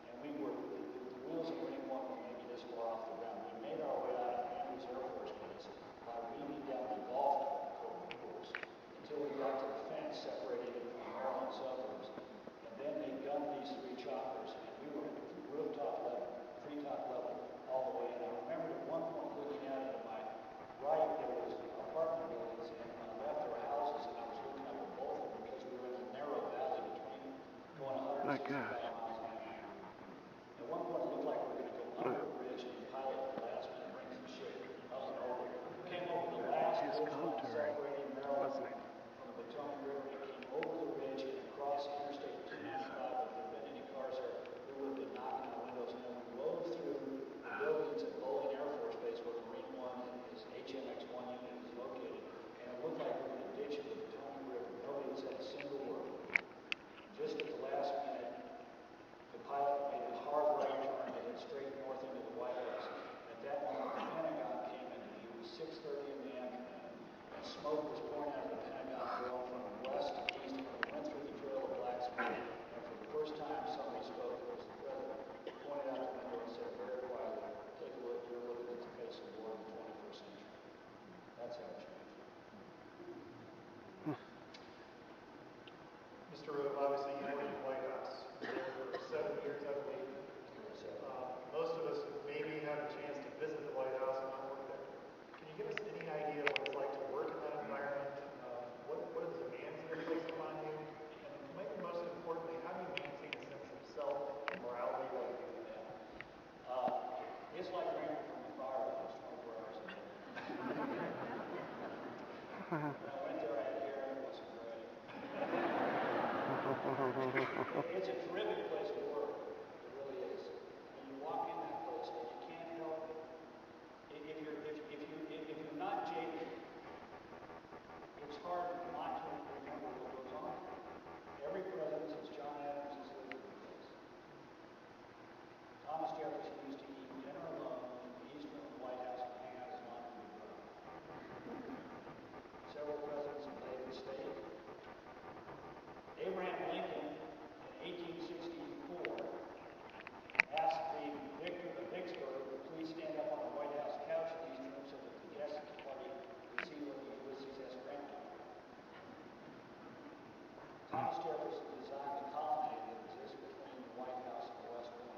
and we were the wheels of Marine One were maybe this far off the ground. We made our way out of Andrews Air Force Base by weaving down the golf course until we got to the fence separating it from Maryland suburbs. And then they gunned these 3 choppers, and we were at rooftop level, treetop level, all the way. And I remember at one point looking out to my right, there was apartment buildings, and on the left there were houses, and I was looking up at both of them because we were in a narrow valley between going 165 miles an hour. At one point, it looked like we were going to go under a bridge and the pilot at the last minute bring some shit up and over. We came over the last bridge line separating Maryland from the Potomac River. It came over the ridge and across Interstate 295. If there had been any cars there, we would have been knocking on windows. And then we rode through the buildings at Bowling Air Force Base where Marine One and his HMX-1 unit is located. And it looked like we were going to ditch the Potomac River. Nobody had said a single word. Just at the last minute, the pilot made a hard right turn to head straight north into the White House. At that moment, the Pentagon came into view. It was 6:30 in the afternoon, and smoke was pouring out of the Pentagon going from west to east. And we went through the trail of black smoke, and for the first time, somebody spoke. It was the president. He pointed out the window and said very quietly, "Take a look. You're looking at the face of war in the 21st century." That's how it changed. Mr. Rowe, obviously you worked in the White House. You were there for 7 years, I believe. Most of us maybe had a chance to visit the White House and not work there. Can you give us any idea what it's like to work in that environment? What are the demands that are placed upon you? And maybe most importantly, how do you maintain a sense of self and morality while you do that? It's like raining from the fire almost 24 hours a day. When I went there, I had hair and it wasn't great. It's a terrific place to work. It really is. When you walk in that place, you can't help it. If you're not jaded, it's hard not to remember what goes on. Every president since John Adams has lived in the place. Thomas Jefferson used to eat dinner alone in the East Room of the White House and hang out his laundry with brother. Several presidents have laid at stake. Abraham Lincoln in 1864 asked the victor of Vicksburg to please stand up on the White House couch in the East Room so that the guests of the party could see what the Ulysses S. Grant did. Thomas Jefferson designed the colonnade that exists between the White House and the West Wing.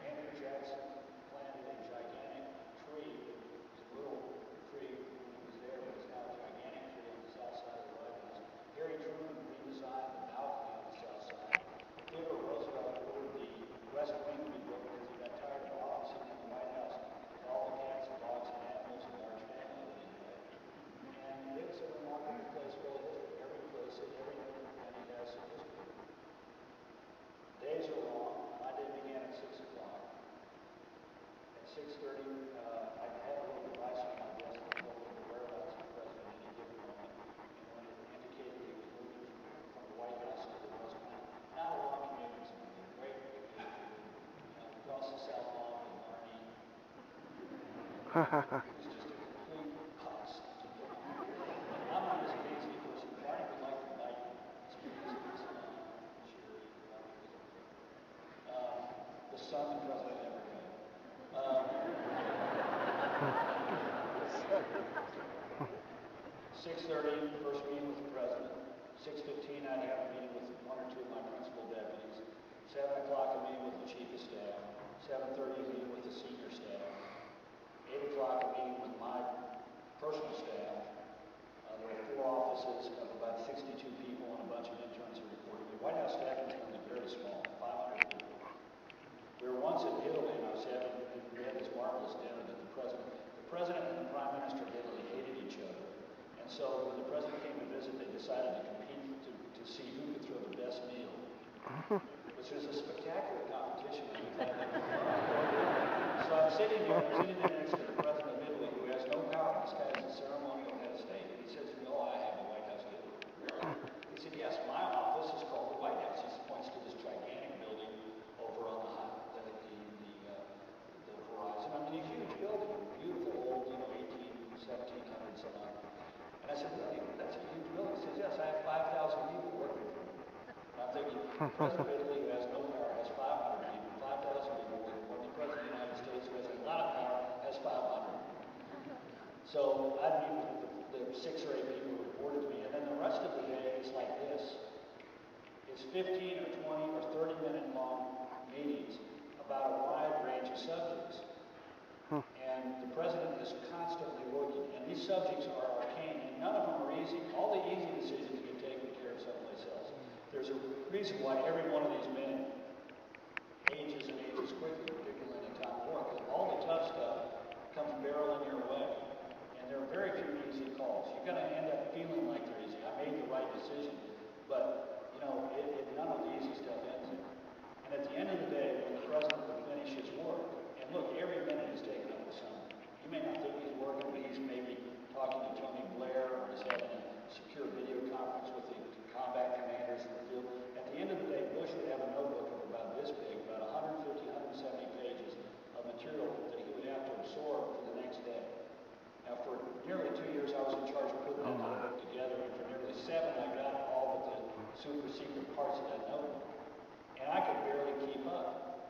Andrew Jackson planted a gigantic tree. It was a little tree when he was there, but it's now a gigantic tree on the south side of the White House. Harry Truman redesigned the balcony on the south side. Theodore Roosevelt ordered the West Wing to be built because he got tired of officing in the White House with all the cats and dogs and animals and large family living there. And it's a remarkable place full of history. Every place, every nook and cranny has some history. Days are long. My day began at 6 o'clock. At 6:30, I had a little device on my desk that told me the whereabouts of the president at any given moment. And when it indicated he was moving from the White House to the West Wing, not a long commute, it's a great vacation. Across the South Lawn with Marnie. It was just a complete bust. I'm on this case because Marnie would like to invite me to speak this piece on cheerleading. The son of the president never did. 6:30, first meeting with the president. 6:15, I'd have a meeting with one or two of my principal deputies. 7 o'clock, a meeting with the chief of staff. 7:30, a meeting with the senior staff. 8 o'clock, a meeting with my personal staff. There are 4 offices of about 62 people and a bunch of interns who report to me. White House staff is only very small, 500 people. We were once in Italy, and we had this marvelous dinner that the president and the prime minister of Italy hated each other. And so when the president came to visit, they decided to compete to see who could throw the best meal, which was a spectacular competition. So I'm sitting there next to the president of Italy, who has no power. This guy is a ceremonial head of state. And he says, "No, I have the White House given." Really? He said, "Yes, my office is called the White House." He points to this gigantic building over on the horizon. I mean, a huge building, beautiful old, 18, 1700 some odd. And I said, "Really? That's a huge building." He says, "Yes, I have 5,000 people working for me." And I'm thinking, the president of Italy, who has no power, has 500 people, 5,000 people working for him. The president of the United States, who has a lot of power, has 500. So I'd meet with the 6 or 8 people who reported to me, and then the rest of the day is like this. It's 15 or 20 or 30-minute long meetings about a wide range of subjects. And the president is constantly working, and these subjects are arcane, and none of them are easy. All the easy decisions get taken care of someplace else. There's a reason why every one of these men ages and ages quickly, particularly in time of work. All the tough stuff comes barreling your way, and there are very few easy calls. You're going to end up feeling like they're easy. I made the right decision, but none of the easy stuff ends there. And at the end of the day, when the president will finish his work, and look, every minute is taken up with something. You may not think he's working, but he's maybe talking to Tony Blair, or he's having a secure video conference with the combat commanders in the field. At the end of the day, Bush would have a notebook of about this big, about 150, 170 pages of material that he would have to absorb for the next day. Now, for nearly 2 years, I was in charge of putting that notebook together, and for nearly 7, I got all of the super secret parts of that notebook. And I could barely keep up.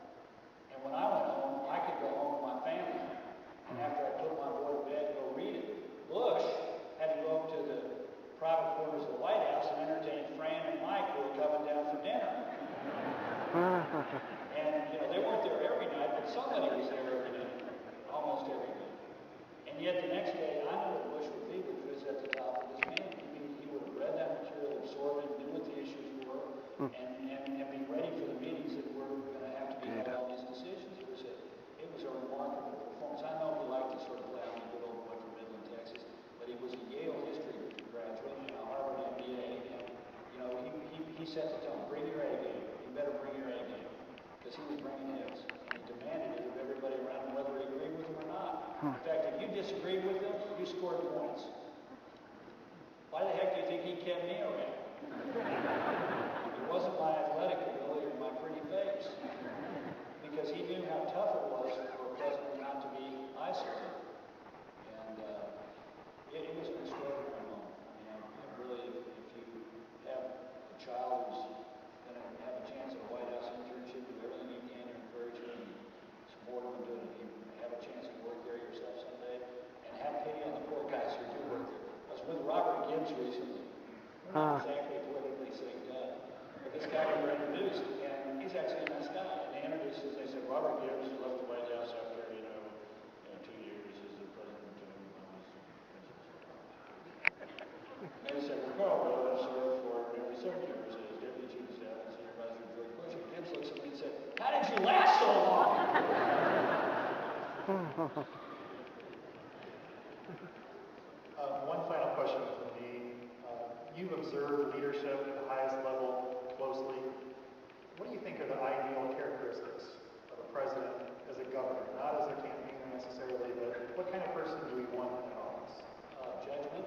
And when I went home, I could go home with my family, and after I put my boy to bed, go read it. Bush had to go up to the private quarters of the White House and entertain Fran and Mike, who were coming down for dinner. And, they weren't there every night, but somebody was there every night, almost every night. And yet the next day, I knew what Bush would be, which was at the top of his game. He would have read that material, absorbed it, knew what the issues were, and be ready for the meetings that were going to have to be held on these decisions. It was a remarkable performance. I know he liked to sort of play on the good old boy from Midland, Texas, but he was a Yale history graduate and a Harvard MBA. And, he set the tone. Bring your A game. You better bring your A game. Because he was bringing his. And he demanded it of everybody around him, whether he agreed with him or not. In fact, if you disagreed with him, you scored points. Why the heck do you think he kept me around? It wasn't my athletic ability or my pretty face. Because he knew how tough it was for a president not to be isolated. And it was an extraordinary moment. Really, if you have a child who's going to have a chance at a White House internship, do everything you can to encourage him and support him and do it. If you have a chance to work there yourself someday, and have pity on the poor guys who do work there. I was with Robert Gibbs recently. Not exactly politically safe guy. But this guy we were introduced, and he's actually a nice guy. And they introduced us, they said, Robert Gibbs left the White House after, 2 years as the president of And they said, well, Karl Rowe served for nearly 7 years as deputy chief of staff and senior advisor to George Bush. And Gibbs looks at me and said, how did you last so long? One final question from me. You've observed leadership at the highest level closely. What do you think are the ideal characteristics of a president as a governor? Not as a campaigner necessarily, but what kind of person do we want in office? Judgment,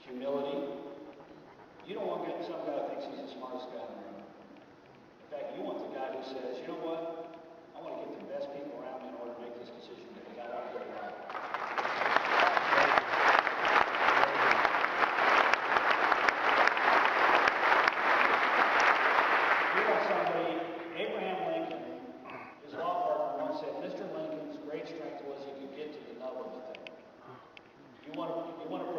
humility. You don't want to get some guy who thinks he's the smartest guy in the room. In fact, you want the guy who says, you know what? I want to get the best people around me in order to make this decision because I want to get it right. You want to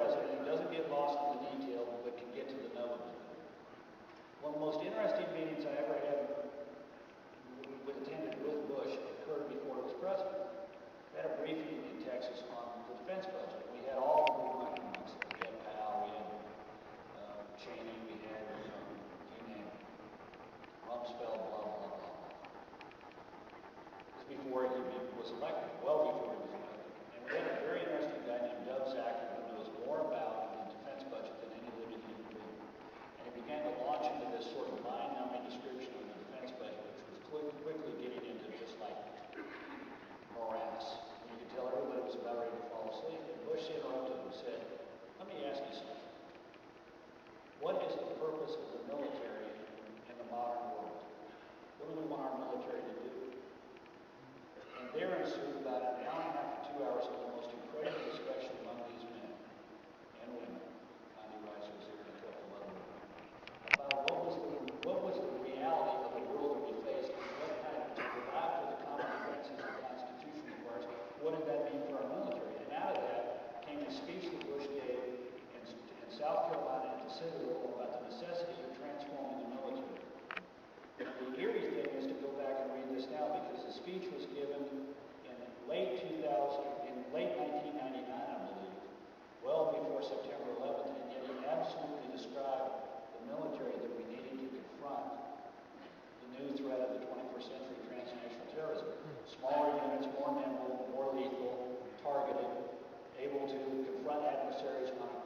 elected, well before he was elected. And we had a very interesting guy named Doug Zacher who knows more about the defense budget than any living human being. And he began to launch into this sort of mind-numbing description of the defense budget, which was quickly getting into just like morass. And you could tell everybody was about ready to fall asleep. And Bush interrupted and said, let me ask you something. What is the purpose of the military in the modern world? What do we want our military to do? And there ensued about an hour and a half to 2 hours of the most incredible discussion among these men and women. Connie Rice was there and a couple of other women. About what was the reality of the world that we faced and what kind of, to provide for the common defenses the Constitution requires, what did that mean for our military? And out of that came a speech that Bush gave in South Carolina at the Cedarville about the necessity of transforming the military. And the eerie thing is to go back and read this now because the speech was given in late 1999, I believe, well before September 11th, and yet he absolutely described the military that we needed to confront the new threat of the 21st century, transnational terrorism. Smaller units, more nimble, more lethal, targeted, able to confront adversaries on a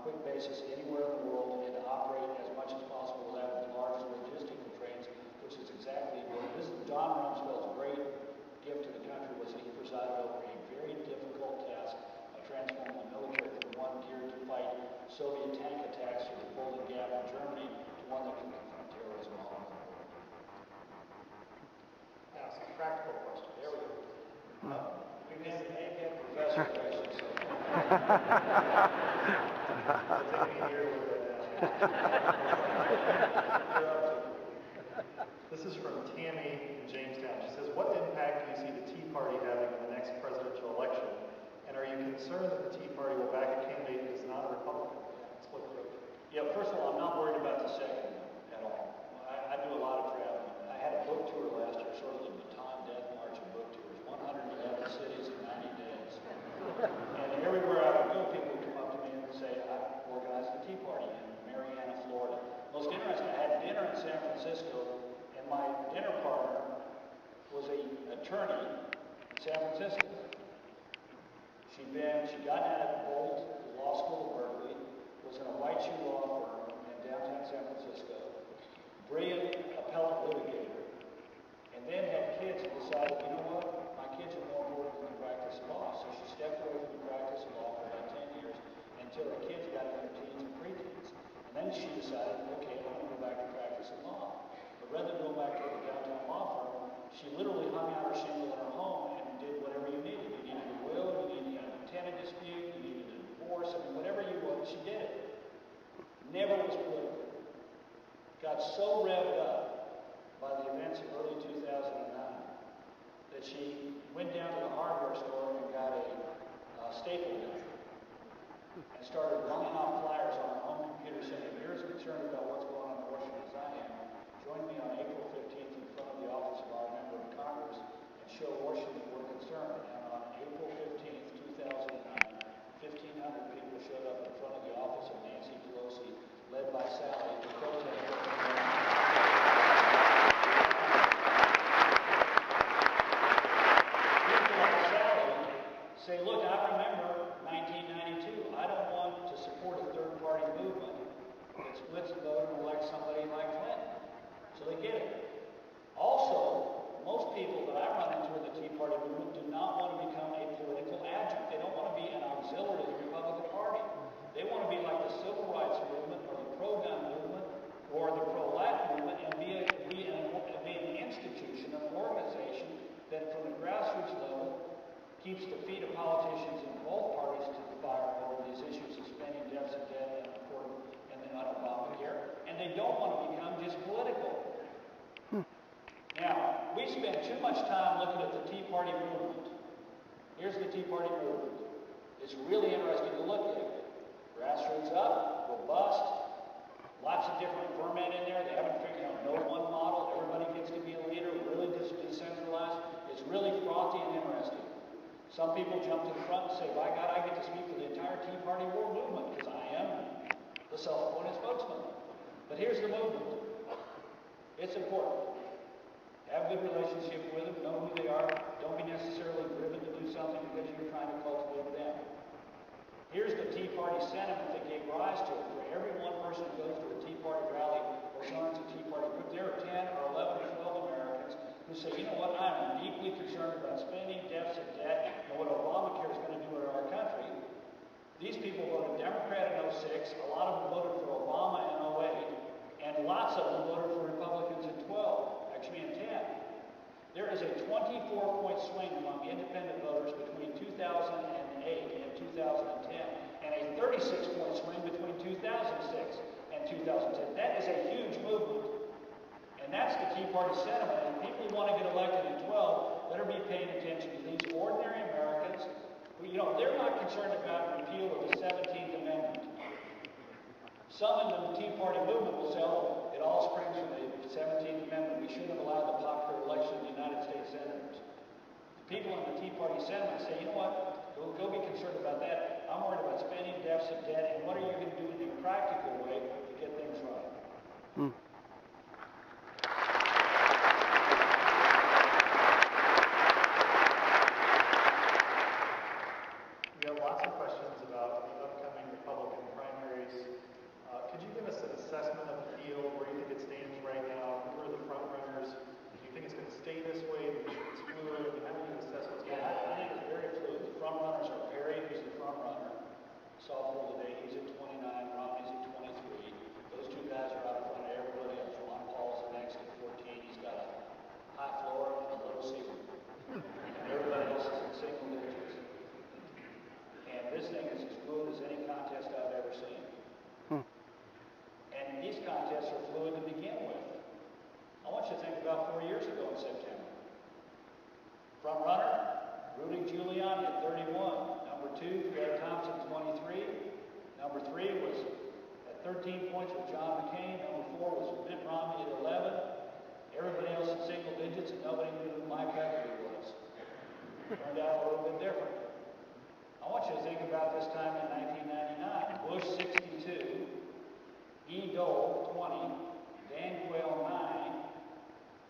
quick basis anywhere in the world and to operate as much as possible without large logistical trains, which is exactly what this is. Don Rumsfeld's great gift to the country was he presided over a very difficult task of transforming the military from one geared to fight Soviet tank attacks through the Golden Gap in Germany to one that can confront terrorism all over the world. Now, some practical questions. There we go. We may get professor questions. So. This is from Tammy in Jamestown. She says, what impact do you see the Tea Party having in the next presidential election? And are you concerned that the Tea Party will back a candidate who is not a Republican? Split vote. Yeah, first of all, I'm not worried about the second at all. I do a lot of traveling. I had a book tour last year, sort of the baton death march of book tours, 111 cities in 90 days. And everywhere I would go, people would come up to me and say, I organized the Tea Party in Marianna, Florida. Most interesting, I had dinner in San Francisco, and my dinner partner was an attorney in San Francisco. She'd gotten out of Bolt, the law school of Berkeley, was in a white shoe law firm in downtown San Francisco, brilliant appellate litigator, and then had kids and decided, you know what, my kids are more important than the practice of law. So she stepped away from the practice of law for about 10 years until her kids got in their teens and preteens. And then she decided, okay, I'm going to go back to practice of law. But rather than go back to the downtown law firm, she literally hung out her shingle in her home and did whatever you needed. You needed a will, you needed a tenant dispute, you needed a divorce, I mean, whatever you wanted, she did it. Never was political. Got so revved up by the events of early 2009 that she went down to the hardware store and got a staple gun and started running off flyers on her home computer saying, if you're as concerned about what's going on in Washington as I am, join me on April 15th in front of the office of our member of Congress and show Washington we're concerned. And on April 15th, 2009, 1,500 people showed up in front of the office of Nancy Pelosi, led by Sally, to protest. Say, look, I remember 1992. I don't want to support a third-party movement that splits the vote and elects somebody like Clinton. So they get it. Also, most people that I run into in the Tea Party movement do not want to become a political adjunct. They don't want to be an auxiliary to the Republican Party. They want to be like the civil rights movement or the pro-gun movement or the pro-life movement and be an institution, an organization that from the grassroots level keeps the feet of politicians in both parties to the fire over these issues of spending, deficit, debt, and then Obamacare. And they don't want to become just political. Now, we spend too much time looking at the Tea Party movement. Here's the Tea Party movement. It's really interesting to look at. Grassroots up, robust, lots of different ferment in there. They haven't figured out no one model. Everybody gets to be a leader, really decentralized. It's really frothy and interesting. Some people jump to the front and say, by God, I get to speak for the entire Tea Party world movement because I am the self-appointed spokesman. But here's the movement. It's important. Have a good relationship with them, know who they are, don't be necessarily driven to do something because you're trying to cultivate them. Here's the Tea Party sentiment that gave rise to it. For every one person who goes to a Tea Party rally or joins a Tea Party group, there are 10 or 11 or 12 Americans who say, you know what, I'm deeply concerned about spending, deficit, debt, and what Obamacare is going to do in our country. These people voted Democrat in 06, a lot of them voted for Obama in 08, and lots of them voted for Republicans in 12, actually in 10. There is a 24-point swing among independent voters between 2008 and 2010, and a 36-point swing between 2006 and 2010. That is a huge movement. And that's the Tea Party sentiment. And people who want to get elected in 12 better be paying attention to these ordinary Americans who, you know, they're not concerned about repeal of the 17th Amendment. Some in the Tea Party movement will say, oh, it all springs from the 17th Amendment. We shouldn't have allowed the popular election of the United States senators. The people in the Tea Party sentiment say, you know what, go be concerned about that. I'm worried about spending, deficit, debt, and what are you going to do in a practical way to get things right? We have lots of questions about the upcoming Republican primaries. Could you give us an assessment of the field, where you think it stands right now? Who are the front runners? Do you think it's going to stay this way? Do you think it's fluid? How do you assess what's going on? I think it's very fluid. The front runners are Perry, who's the front runner. Sophomore today, he's at 29, Romney's at 23. Those two guys are out in front of everybody else. Ron Paul's the next at 14. He's got a high floor and a low ceiling. And everybody else is in single digits. And this thing is as fluid as any contest I've ever seen. And these contests are fluid to begin with. I want you to think about 4 years ago in September. Front runner, Rudy Giuliani at 31. Number 2, Fred Thompson, 23. Number 3 was at 13 points with John McCain. Number 4 was Mitt Romney at 11. Everybody else in single digits, and nobody knew who Mike Huckabee was. Turned out a little bit different. I want you to think about this time in 1999. Bush, 62. E. Dole, 20. Dan Quayle, 9.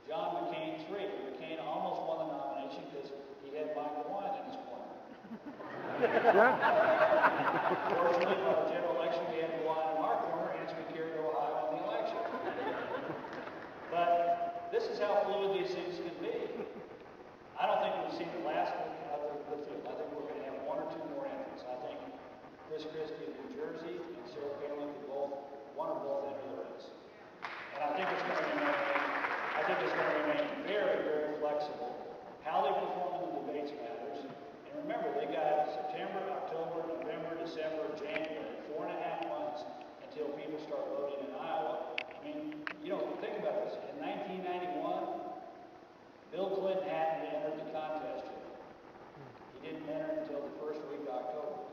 John McCain, 3. McCain almost won the nomination because he had Michael Wine in his corner. Fortunately, by the general election, we had Wine in our corner, hence we carried Ohio in the election. But this is how fluid these things can be. I don't think we've seen the last of the field. I think we're going to have 1 or 2 more entrants. I think Chris Christie in New Jersey and Sarah Palin could one or both enter the race. And I think it's going to remain very, very flexible. How they perform in the debates matters. And remember, they got September, October, November, December, January, 4.5 months until people start voting in Iowa. I mean, you know, think about this. In 1991, Bill Clinton hadn't entered the contest yet. He didn't enter until the first week of October.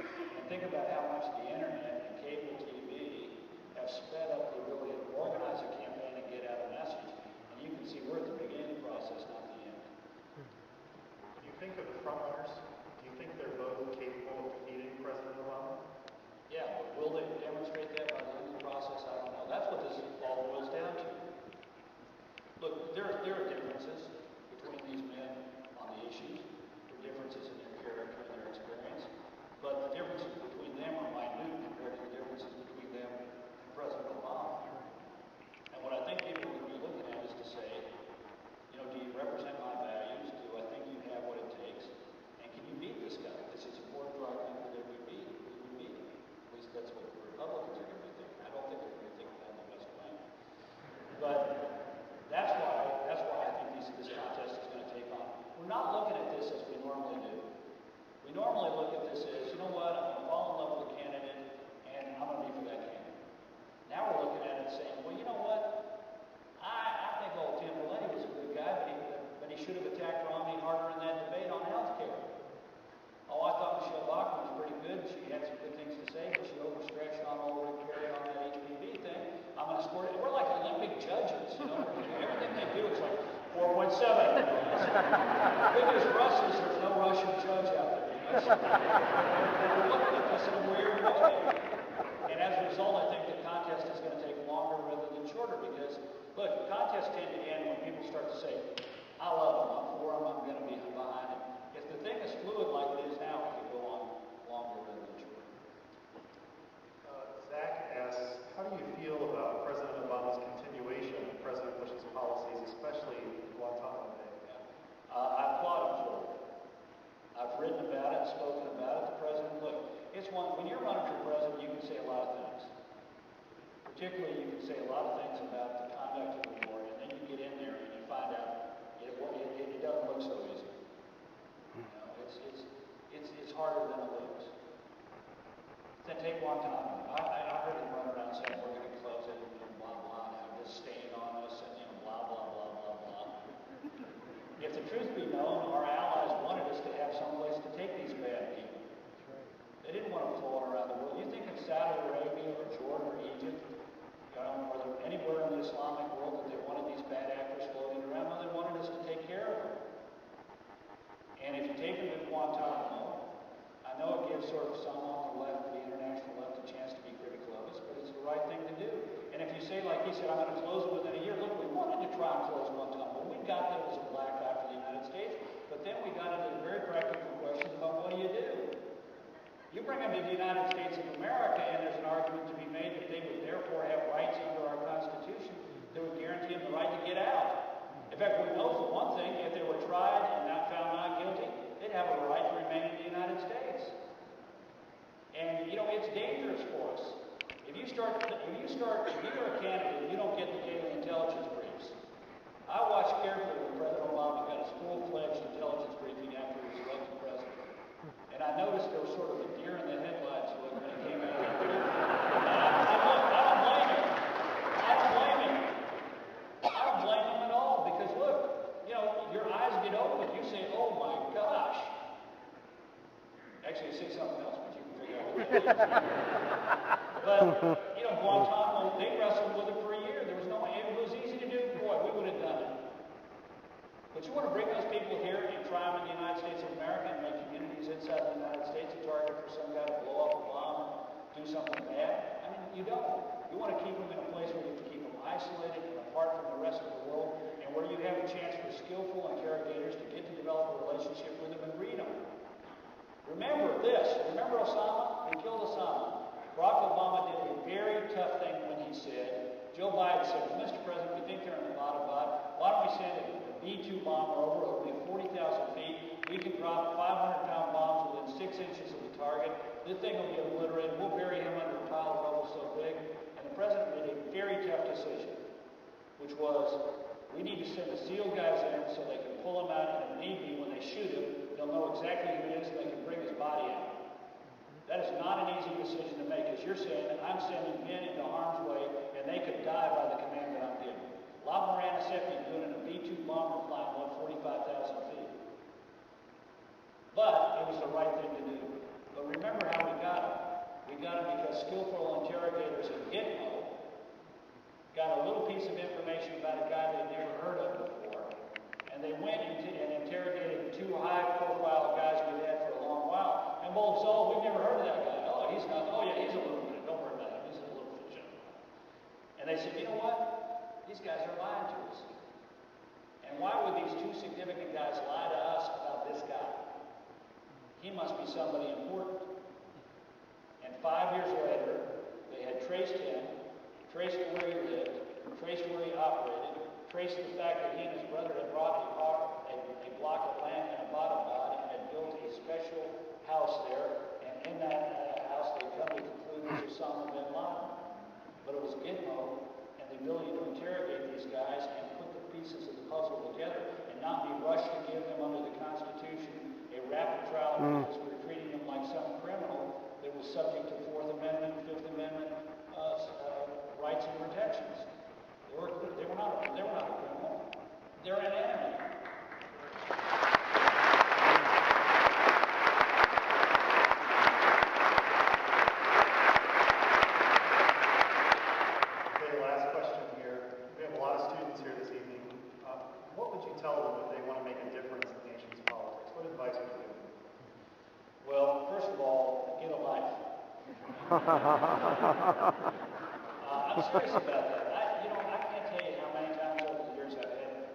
And think about how much the internet and cable TV have sped up the ability to organize a campaign and get out a message. And you can see we're at the beginning process, not the end. When you think of the front runners, do you think they're both capable of defeating President Obama? Yeah, but will they demonstrate that by the end of the process? I don't know. That's what this all boils down to. Look, there are differences between these men on the issues. There are differences in their character and their experience. But the differences between them are minute compared to the differences between them and President Obama. And what I think people are going to be looking at is to say, you know, do you represent my values? Do I think you have what it takes? And can you beat this guy? This is important for our country that we beat him. At least that's what the Republicans are going to be thinking. I don't think they're going to think that in the best way. But that's why I think this contest is going to take on. We're not looking at this as we normally do. We normally look at this as, you know what, I'm going to fall in love with a candidate, and I'm going to be for that candidate. Now we're looking at it saying, well, you know what, I think old Tim Delaney was a good guy, but he should have attacked Romney harder in that debate on health care. Oh, I thought Michelle Bachmann was pretty good. She had some good things to say, but she overstretched on old Rick Perry on that HPV thing. I'm going to score it. We're like Olympic judges, you know. Everything they do is like 4.7. The good news for us is there's no Russian judge out there. We're looking at this in a weird way. And as a result, I think the contest is going to take longer rather than shorter because, look, contests tend to end when people start to say, I love him, I'm for him, I'm going to be behind him. If the thing is fluid like it is now, it could go on longer than the truth. Zach asks, how do you feel about President Obama's continuation of President Bush's policies, especially Guantanamo Bay? I applaud him for it. I've written about it, spoken about it. The president, look, it's one, when you're running for president, you can say a lot of things. Particularly, you can say a lot of things about the conduct of the war, and then you get in there and you find out it doesn't look so easy. You know, it's harder than it looks. Then take Guantanamo. I heard him run around saying we're going to close it and blah blah, and have this stain on us and blah blah blah blah blah. If the truth be known, our allies wanted us to have some place to take these bad people. They didn't want them floating around the world. You think of Saudi Arabia or Jordan or Egypt, or anywhere in the Islamic world that they wanted these bad actors floating around? No, they wanted us to take care of them. And if you take them to Guantanamo, I know it gives sort of some on the left, the international left, a chance to be critical of us, but it's the right thing to do. And if you say, like he said, I'm going to close it within a year, look, we wanted to try and close Guantanamo. We got that as a black eye for the United States, but then we got into very practical questions about what do you do? You bring them to the United States of America, and there's an argument to be made that they would therefore have rights under our Constitution that would guarantee them the right to get out. In fact, we know for one thing, if they were tried and not found not guilty, they'd have a right to remain in the United States. And, you know, it's dangerous for us. If you're a candidate, you don't get the daily intelligence briefs. I watched carefully when President Obama got his full-fledged intelligence briefing after he was elected president. And I noticed there was sort of a deer in the headlights look when he came out of the briefing. I don't blame him. I don't blame him at all, because look, you know, your eyes get open. You say, oh my gosh. Actually, you say something else, but you can figure out what that is. But, you know, Guantanamo, they wrestled with it for a year. There was no way. If it was easy to do, boy, we would have done it. But you want to bring those people here and try them in the United States of America and make communities inside the United States a target for some guy to blow up a bomb or do something bad? I mean, you don't. You want to keep them in a place where you can keep them isolated and apart from the rest of the world, and where you have a chance for skillful interrogators to get to develop a relationship with them and read them. Remember this. Remember Osama? They killed Osama. Barack Obama did a very tough thing when he said, Joe Biden said, well, Mr. President, we think they're in Abbottabad. Why don't we send a B-2 bomber over? It'll be 40,000 feet. We can drop 500-pound bombs within 6 inches of the target. This thing will be obliterated. We'll bury him under a pile of rubble so big. And the president made a very tough decision, which was, we need to send the SEAL guys in so they can pull him out, and if need be, when they shoot him, they'll know exactly who it is and they can bring his body out. That is not an easy decision to make, as you're saying that I'm sending men into harm's way, and they could die by the command that I'm giving. La Morana Sefi doing it in a B-2 bomber flying 45,000 feet. But it was the right thing to do. But remember how we got him. We got him because skillful interrogators in Gitmo got a little piece of information about a guy they'd never heard of before, and they went and interrogated 2 high-profile guys we've had for a long while. And bold soul, we've never heard of that guy. Oh, he's not. Oh, yeah, he's a little bit. Don't worry about him. He's a little bit. And they said, you know what? These guys are lying to us. And why would these 2 significant guys lie to us about this guy? He must be somebody important. And 5 years later, they had traced him, traced where he lived, traced where he operated, traced the fact that he and his brother had bought a block of land in Abbottabad and had built a special house there, and in that house they come to conclude it was Osama bin Laden. But it was Gitmo and the ability to interrogate these guys and put the pieces of the puzzle together and not be rushed to give them under the Constitution a rapid trial because we were treating them like some criminal that was subject to 4th Amendment, 5th Amendment rights and protections. They were not a criminal. They're an enemy. Okay, last question here. We have a lot of students here this evening. What would you tell them if they want to make a difference in the nation's politics? What advice would you give them? Well, first of all, get a life. I'm serious about that. I can't tell you how many times over the years I've had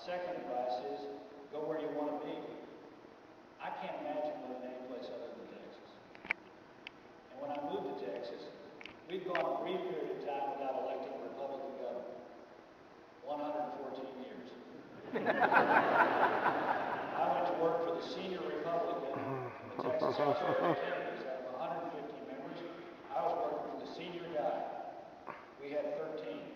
second advice is go where you want to be. I can't imagine living any place other than Texas. And when I moved to Texas, we've gone a brief period of time without electing a Republican governor. 114 years. I went to work for the senior Republican in the Texas House of Representatives. Out of 150 members, I was working for the senior guy. We had 13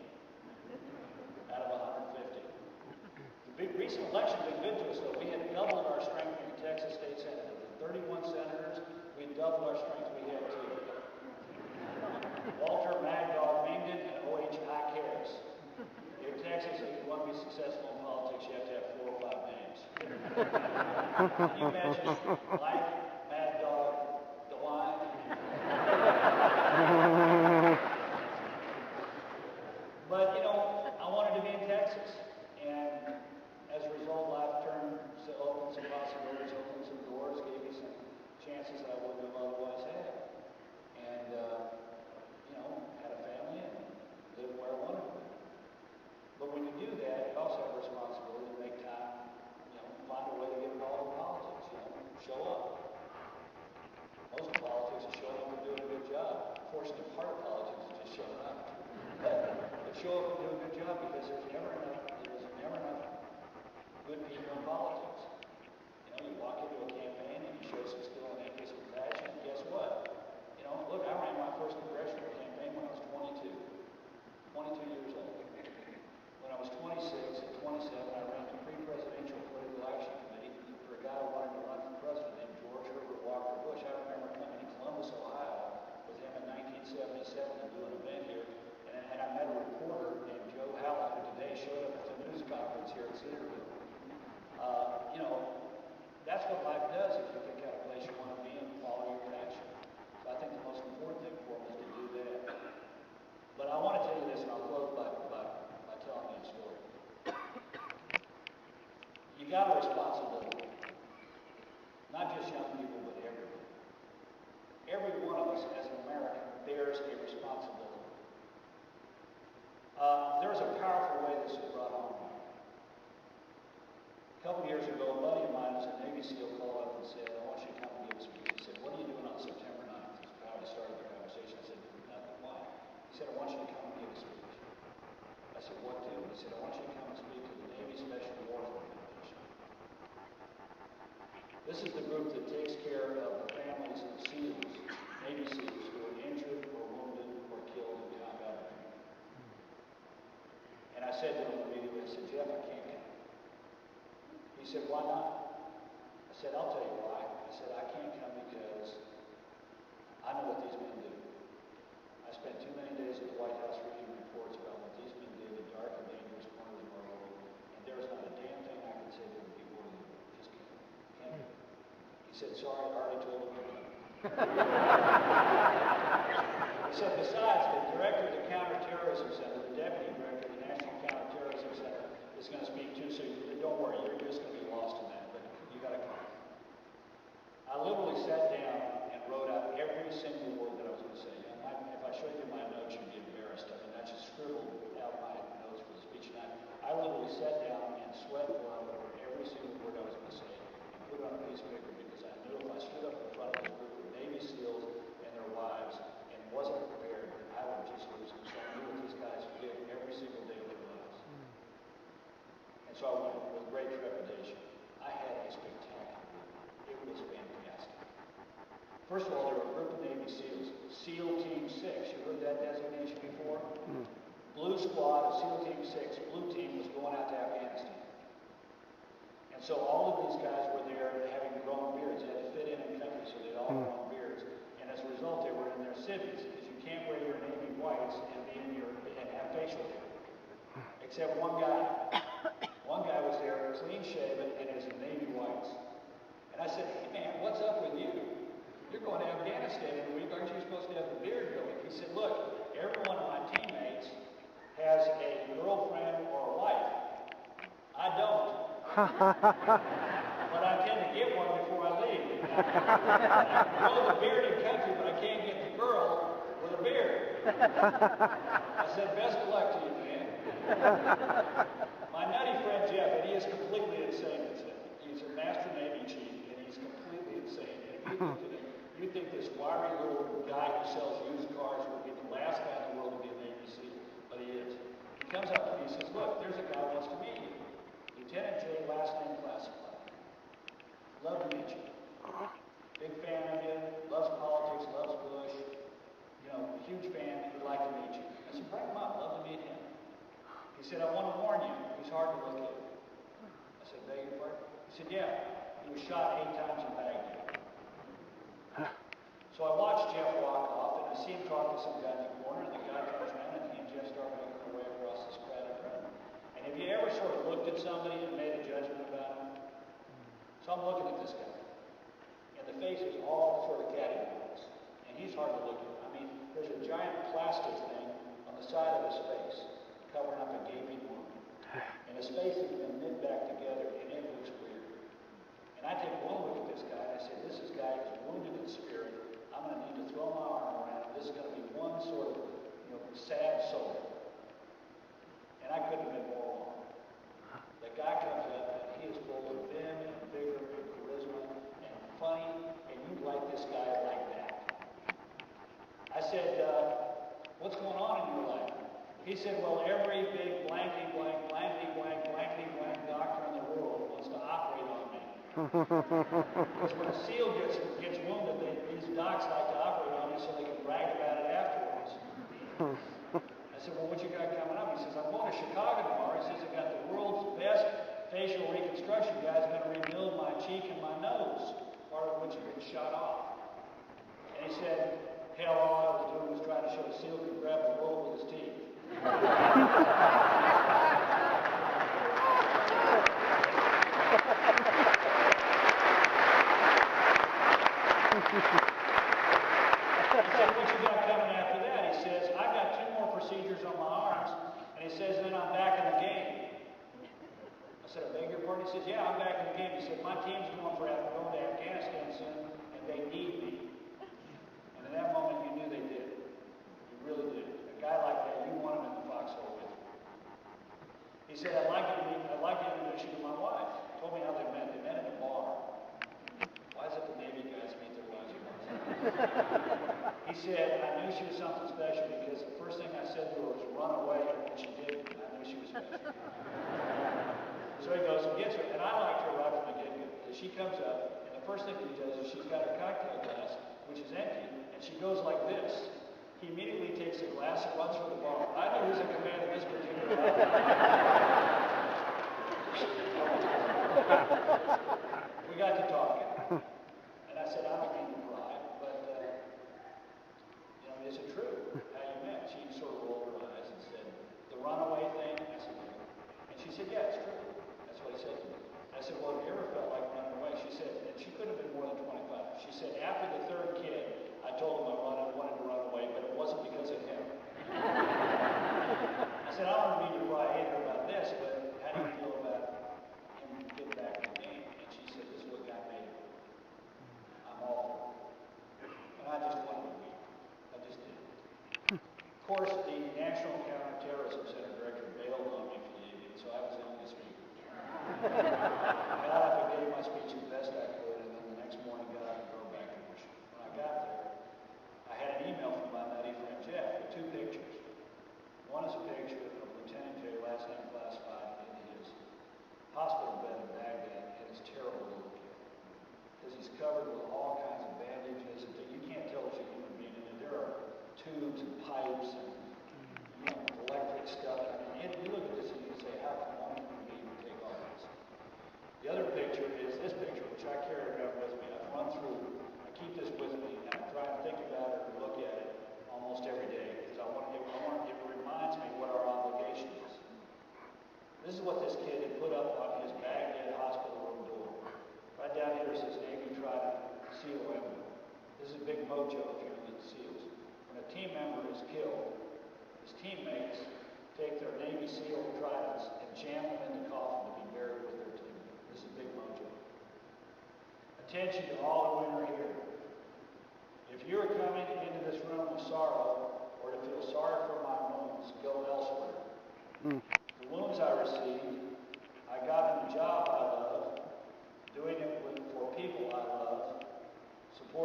out of 150. The big recent election had been good to us, though. We had doubled our strength in the Texas State Senate. Of the 31 senators, we doubled our strength. We had 2. Walter Mad Dog Mingdon and O.H. Ike Harris. In Texas, if you want to be successful in politics, you have to have 4 or 5 names. Can you imagine Mike, Mad Dog, DeWine? But, you know, I wanted to be in Texas. And as a result, life opened some possibilities, opened some doors, gave me some chances I wouldn't have otherwise had. And, you know, had a family and lived where I wanted to. But when you do that, you also have a responsibility to make time, you know, find a way to get involved in politics, you know, show up. Most of politics is showing up and doing a good job. Unfortunately, part of politics is just showing up. But show up and do a good job because there's never enough good people in politics. You know, you walk into a campaign and you show some skill and interest and passion, and guess what? You know, look, I ran my first congressional campaign when I was 22 years old. When I was 26 and 27, I ran the pre-presidential political action committee for a guy who wanted to run for president named George Herbert Walker Bush. I remember coming to Columbus, Ohio with him in 1977 and doing an event here. And I met a reporter named Joe Hallett, who today showed up at the news conference here at Cedarville. You know, that's what life does if you pick out a place you want to be and follow your passion. So I think the most important thing for me is to do that. But I want to tell you this, and I'll close by telling you a story. You got a responsibility. Not just young people, but everyone. Every one of us as an American bears a responsibility. There's a powerful way this is brought on. A couple years ago, a buddy of mine who's a Navy SEAL called up and said, I want you to come and give a speech. He said, what are you doing on September 9th? That's how I started the conversation. I said, nothing. Why? He said, I want you to come and give a speech. I said, what to? He said, I want you to come and speak to the Navy Special Warfare Foundation. This is the group that takes care of the families of SEALs, Navy SEALs, who are injured or wounded or killed in combat. And I said to him immediately, I said, Jeff, I can't come. He said, why not? I said, I'll tell you why. I said, I can't come because I know what these men do. I spent too many days at the White House reading reports about what these men do in dark and dangerous corners of our world, and there's not a damn thing I can say to the people who just can't do it. He said, sorry, I already told him. He said, besides, the director of the Counterterrorism Center, the deputy director of the National Counterterrorism Center, is going to speak too, so don't worry, you're just going to be lost in that, but you got to come. I literally sat down and wrote out every single word that I was going to say. And if I showed you my notes, you'd be embarrassed. I mean, I just scribbled out my notes for the speech. And I literally sat down and sweat blood over every single word I was going to say and put it on a piece of paper because I knew if I stood up in front of this group of Navy SEALs and their wives and wasn't prepared, I would just lose it. So I knew what these guys did every single day of their lives. And so I went with great trepidation. I had a spectacular group. It was fantastic. First of all, there were a group of Navy SEALs. SEAL Team 6. You heard that designation before? Blue Squad of SEAL Team 6. Blue Team was going out to Afghanistan. And so all of these guys were there having grown beards. They had to fit in country, so they'd all grown beards. And as a result, they were in their civvies because you can't wear your Navy whites and have facial hair. Except one guy. One guy was there, clean shaven, and his Navy whites. And I said, hey man, what's up with you? You're going to Afghanistan in a week. Aren't you supposed to have the beard going? He said, look, every one of my teammates has a girlfriend or a wife. I don't. But I intend to get one before I leave. I can go to the bearded country, but I can't get the girl with a beard. I said, best of luck to you, man. My nutty friend Jeff, and he is looked at him, you'd think this wiry little guy who sells used cars would be the last guy in the world to be a Navy SEAL, but he is. He comes up to me and says, look, there's a guy who wants to meet you. Lieutenant J, last name classified. Love to meet you. Big fan of you, loves politics, loves Bush. You know, huge fan, would like to meet you. I said, bring him up, love to meet him. He said, I want to warn you, he's hard to look at. I said, beg your pardon? He said, yeah, he was shot 8 times in Baghdad. So I watched Jeff walk off, and I see him talk to some guy in the corner, and the guy comes around, and he and Jeff start making their way across this crowd in front of him. And have you ever sort of looked at somebody and made a judgment about him? So I'm looking at this guy, and the face is all sort of cattywampus, and he's hard to look at. I mean, there's a giant plastic thing on the side of his face, covering up a gaping wound. And his face has been knit back together, and it looks weird. And I take one look at this guy, and I say, this is guy who's wounded in spirit. I'm going to need to throw my arm around him. This is going to be one sort of, sad soul. And I couldn't have been more wrong. The guy comes up, and he is full of vim and vigor and charisma and funny, and you like this guy like that. I said, what's going on in your life? He said, well, every big blankety blank, blankety blank, blankety blank doctor in the world wants to operate on me. Because when a SEAL gets wounded, these docs like to operate on me so they can brag about it afterwards. I said, well, what you got coming up? He says, I'm going to Chicago tomorrow. He says, I got the world's best facial reconstruction guy's going to rebuild my cheek and my nose, part of which had been shot off. And he said, hell, all I was doing was trying to show a SEAL could grab the world with his teeth. What you got coming after that? He says, I got 2 more procedures on my arms, and he says, then I'm back in the game. I said, I beg your pardon? He says, yeah, I'm back in the game. He said, my team's going to Afghanistan soon, and they need me. And in that moment, you knew they did. You really did. A guy like that, you want him in the foxhole with you. He said, I'd like to introduce you to my wife. He told me how they met. They met at a bar. Why is it the Navy guys meet their wives at bars? He said, I knew she was something special because the first thing I said to her was run away, and she did. I knew she was special. So he goes and gets her, and I liked her right from the get-go. Because she comes up, and the first thing he does is she's got her cocktail glass, which is empty, and she goes like this. He immediately takes a glass and runs for the bar. I knew he was in command of this particular outfit. We got to talking. And I said, I don't mean to cry, but, is it true how you met? She sort of rolled her eyes and said, the runaway thing? I said, no. And she said, yeah, it's true. That's what he said to me. I said, well, have you ever felt like running away? She said, and she couldn't have been more than 25. She said, after the 3rd kid, I told him I wanted to run away, but it wasn't because of him. I said, I don't mean to cry either about this, but how do you feel about him getting back in the game? And she said, this is what got me. I'm all for it. And I just wanted to weep. I just did. Of course, the National Counterterrorism Center director bailed on me for leaving, so I was the only speaker. I got up and gave my speech the best I could, and then the next morning got up and drove back to Michigan. When I got there, I had an email from my buddy friend Jeff with 2 pictures. One is a picture of Lieutenant J, last name classified, in his hospital bed in Baghdad, and it's terrible to look at. Because he's covered with all kinds of bandages, and you can't tell it's a human being. And there are tubes and pipes and electric stuff. I mean, you look at this and you say, how can one human being take all this? The other picture is this picture, which I carry around with me. I've run through, I keep this with me, and I try to think about it and look at it almost every day, because it reminds me what our obligation is. This is what this kid had put up on his Baghdad hospital room door. Right down here it says Navy Trident SEAL Emblem. This is a big mojo if you're in the SEALs. When a team member is killed, his teammates take their Navy SEAL tridents and jam them in the coffin to be buried with their team. This is a big mojo. Attention to all who enter here. If you're coming into this room with sorrow, or to feel sorry for my wounds, go elsewhere. The wounds I received, I got in a job I love, doing it for people I love, supporting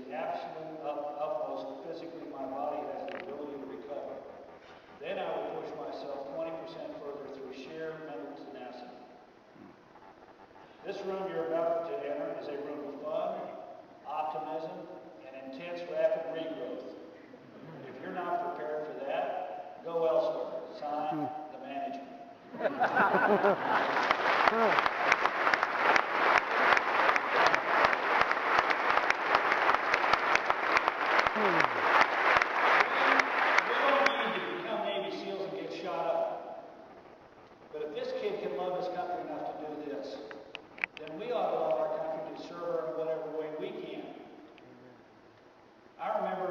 the absolute utmost physically my body has the ability to recover. Then I will push myself 20% further through sheer mental tenacity. This room you're about to enter is a room of fun, optimism, and intense rapid regrowth. If you're not prepared for that, go elsewhere. Sign the management. We don't need to become Navy SEALs and get shot up. But if this kid can love his country enough to do this, then we ought to love our country to serve her in whatever way we can. I remember,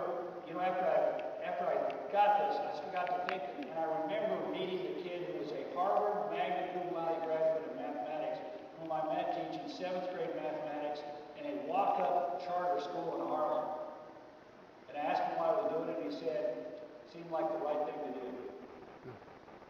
after I got this, I got to thinking, and I remember meeting the kid who was a Harvard magna cum laude graduate in mathematics, whom I met teaching 7th grade mathematics in a walk-up charter school in Harlem. And I asked him why we were doing it, and he said, it seemed like the right thing to do.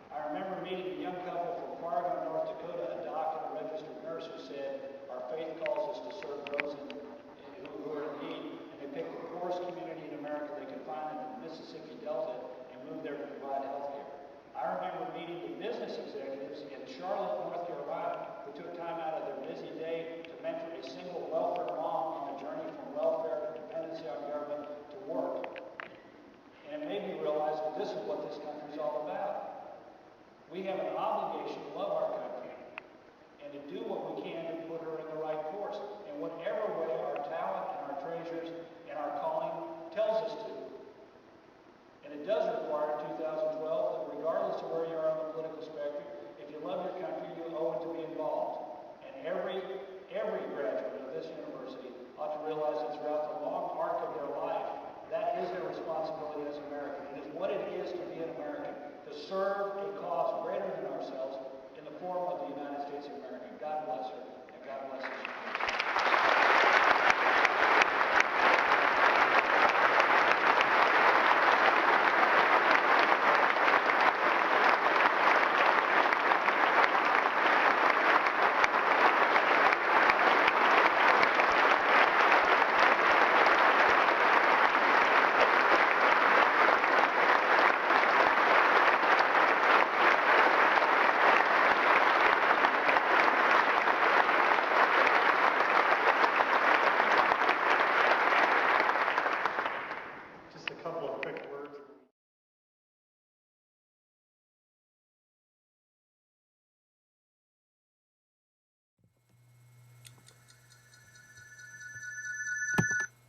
I remember meeting a young couple from Fargo, North Dakota, a doc and a registered nurse, who said, our faith calls us to serve those who are in need, and they picked the poorest community in America they could find in the Mississippi Delta and moved there to provide health care. I remember meeting the business executives in Charlotte, North Carolina, who took time out of their busy day to mentor a single welfare mom on a journey from welfare to dependency on government to work. And it made me realize that this is what this country is all about. We have an obligation to love our country and to do what we can to put her in the right course in whatever way our talent and our treasures and our calling tells us to. And it does require in 2012 that regardless of where you are on the political spectrum, if you love your country, you owe it to be involved. And every graduate of this university ought to realize that throughout the long arc of their life, that is their responsibility as American. It is what it is to be an American, to serve a cause greater than ourselves in the form of the United States of America. God bless her, and God bless us.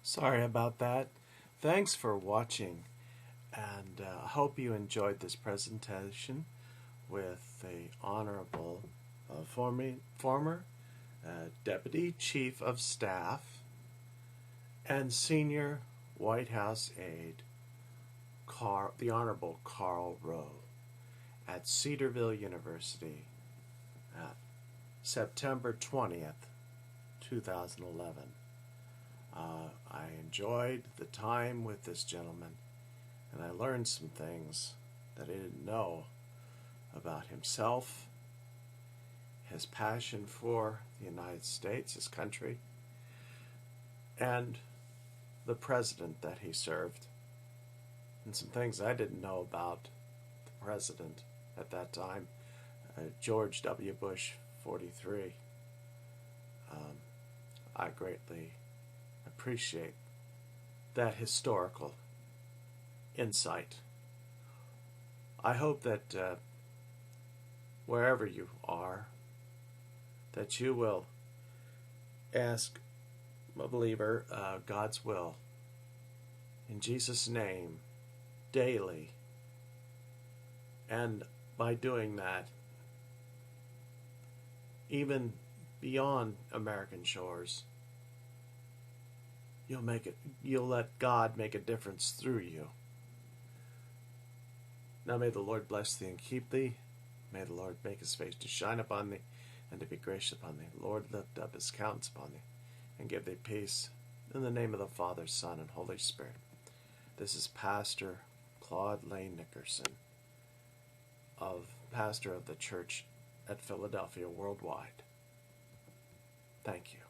Sorry about that. Thanks for watching, and I hope you enjoyed this presentation with the Honorable former Deputy Chief of Staff and Senior White House Aide, the Honorable Karl Rowe at Cedarville University, September 20th, 2011. I enjoyed the time with this gentleman, and I learned some things that I didn't know about himself, his passion for the United States, his country, and the president that he served, and some things I didn't know about the president at that time, George W. Bush, 43. I greatly appreciate that historical insight. I hope that wherever you are, that you will ask a believer God's will in Jesus' name daily, and by doing that, even beyond American shores, you'll let God make a difference through you. Now may the Lord bless thee and keep thee. May the Lord make his face to shine upon thee and to be gracious upon thee. Lord, lift up his countenance upon thee and give thee peace. In the name of the Father, Son, and Holy Spirit. This is Pastor Claude Lane Nickerson, pastor of the church at Philadelphia Worldwide. Thank you.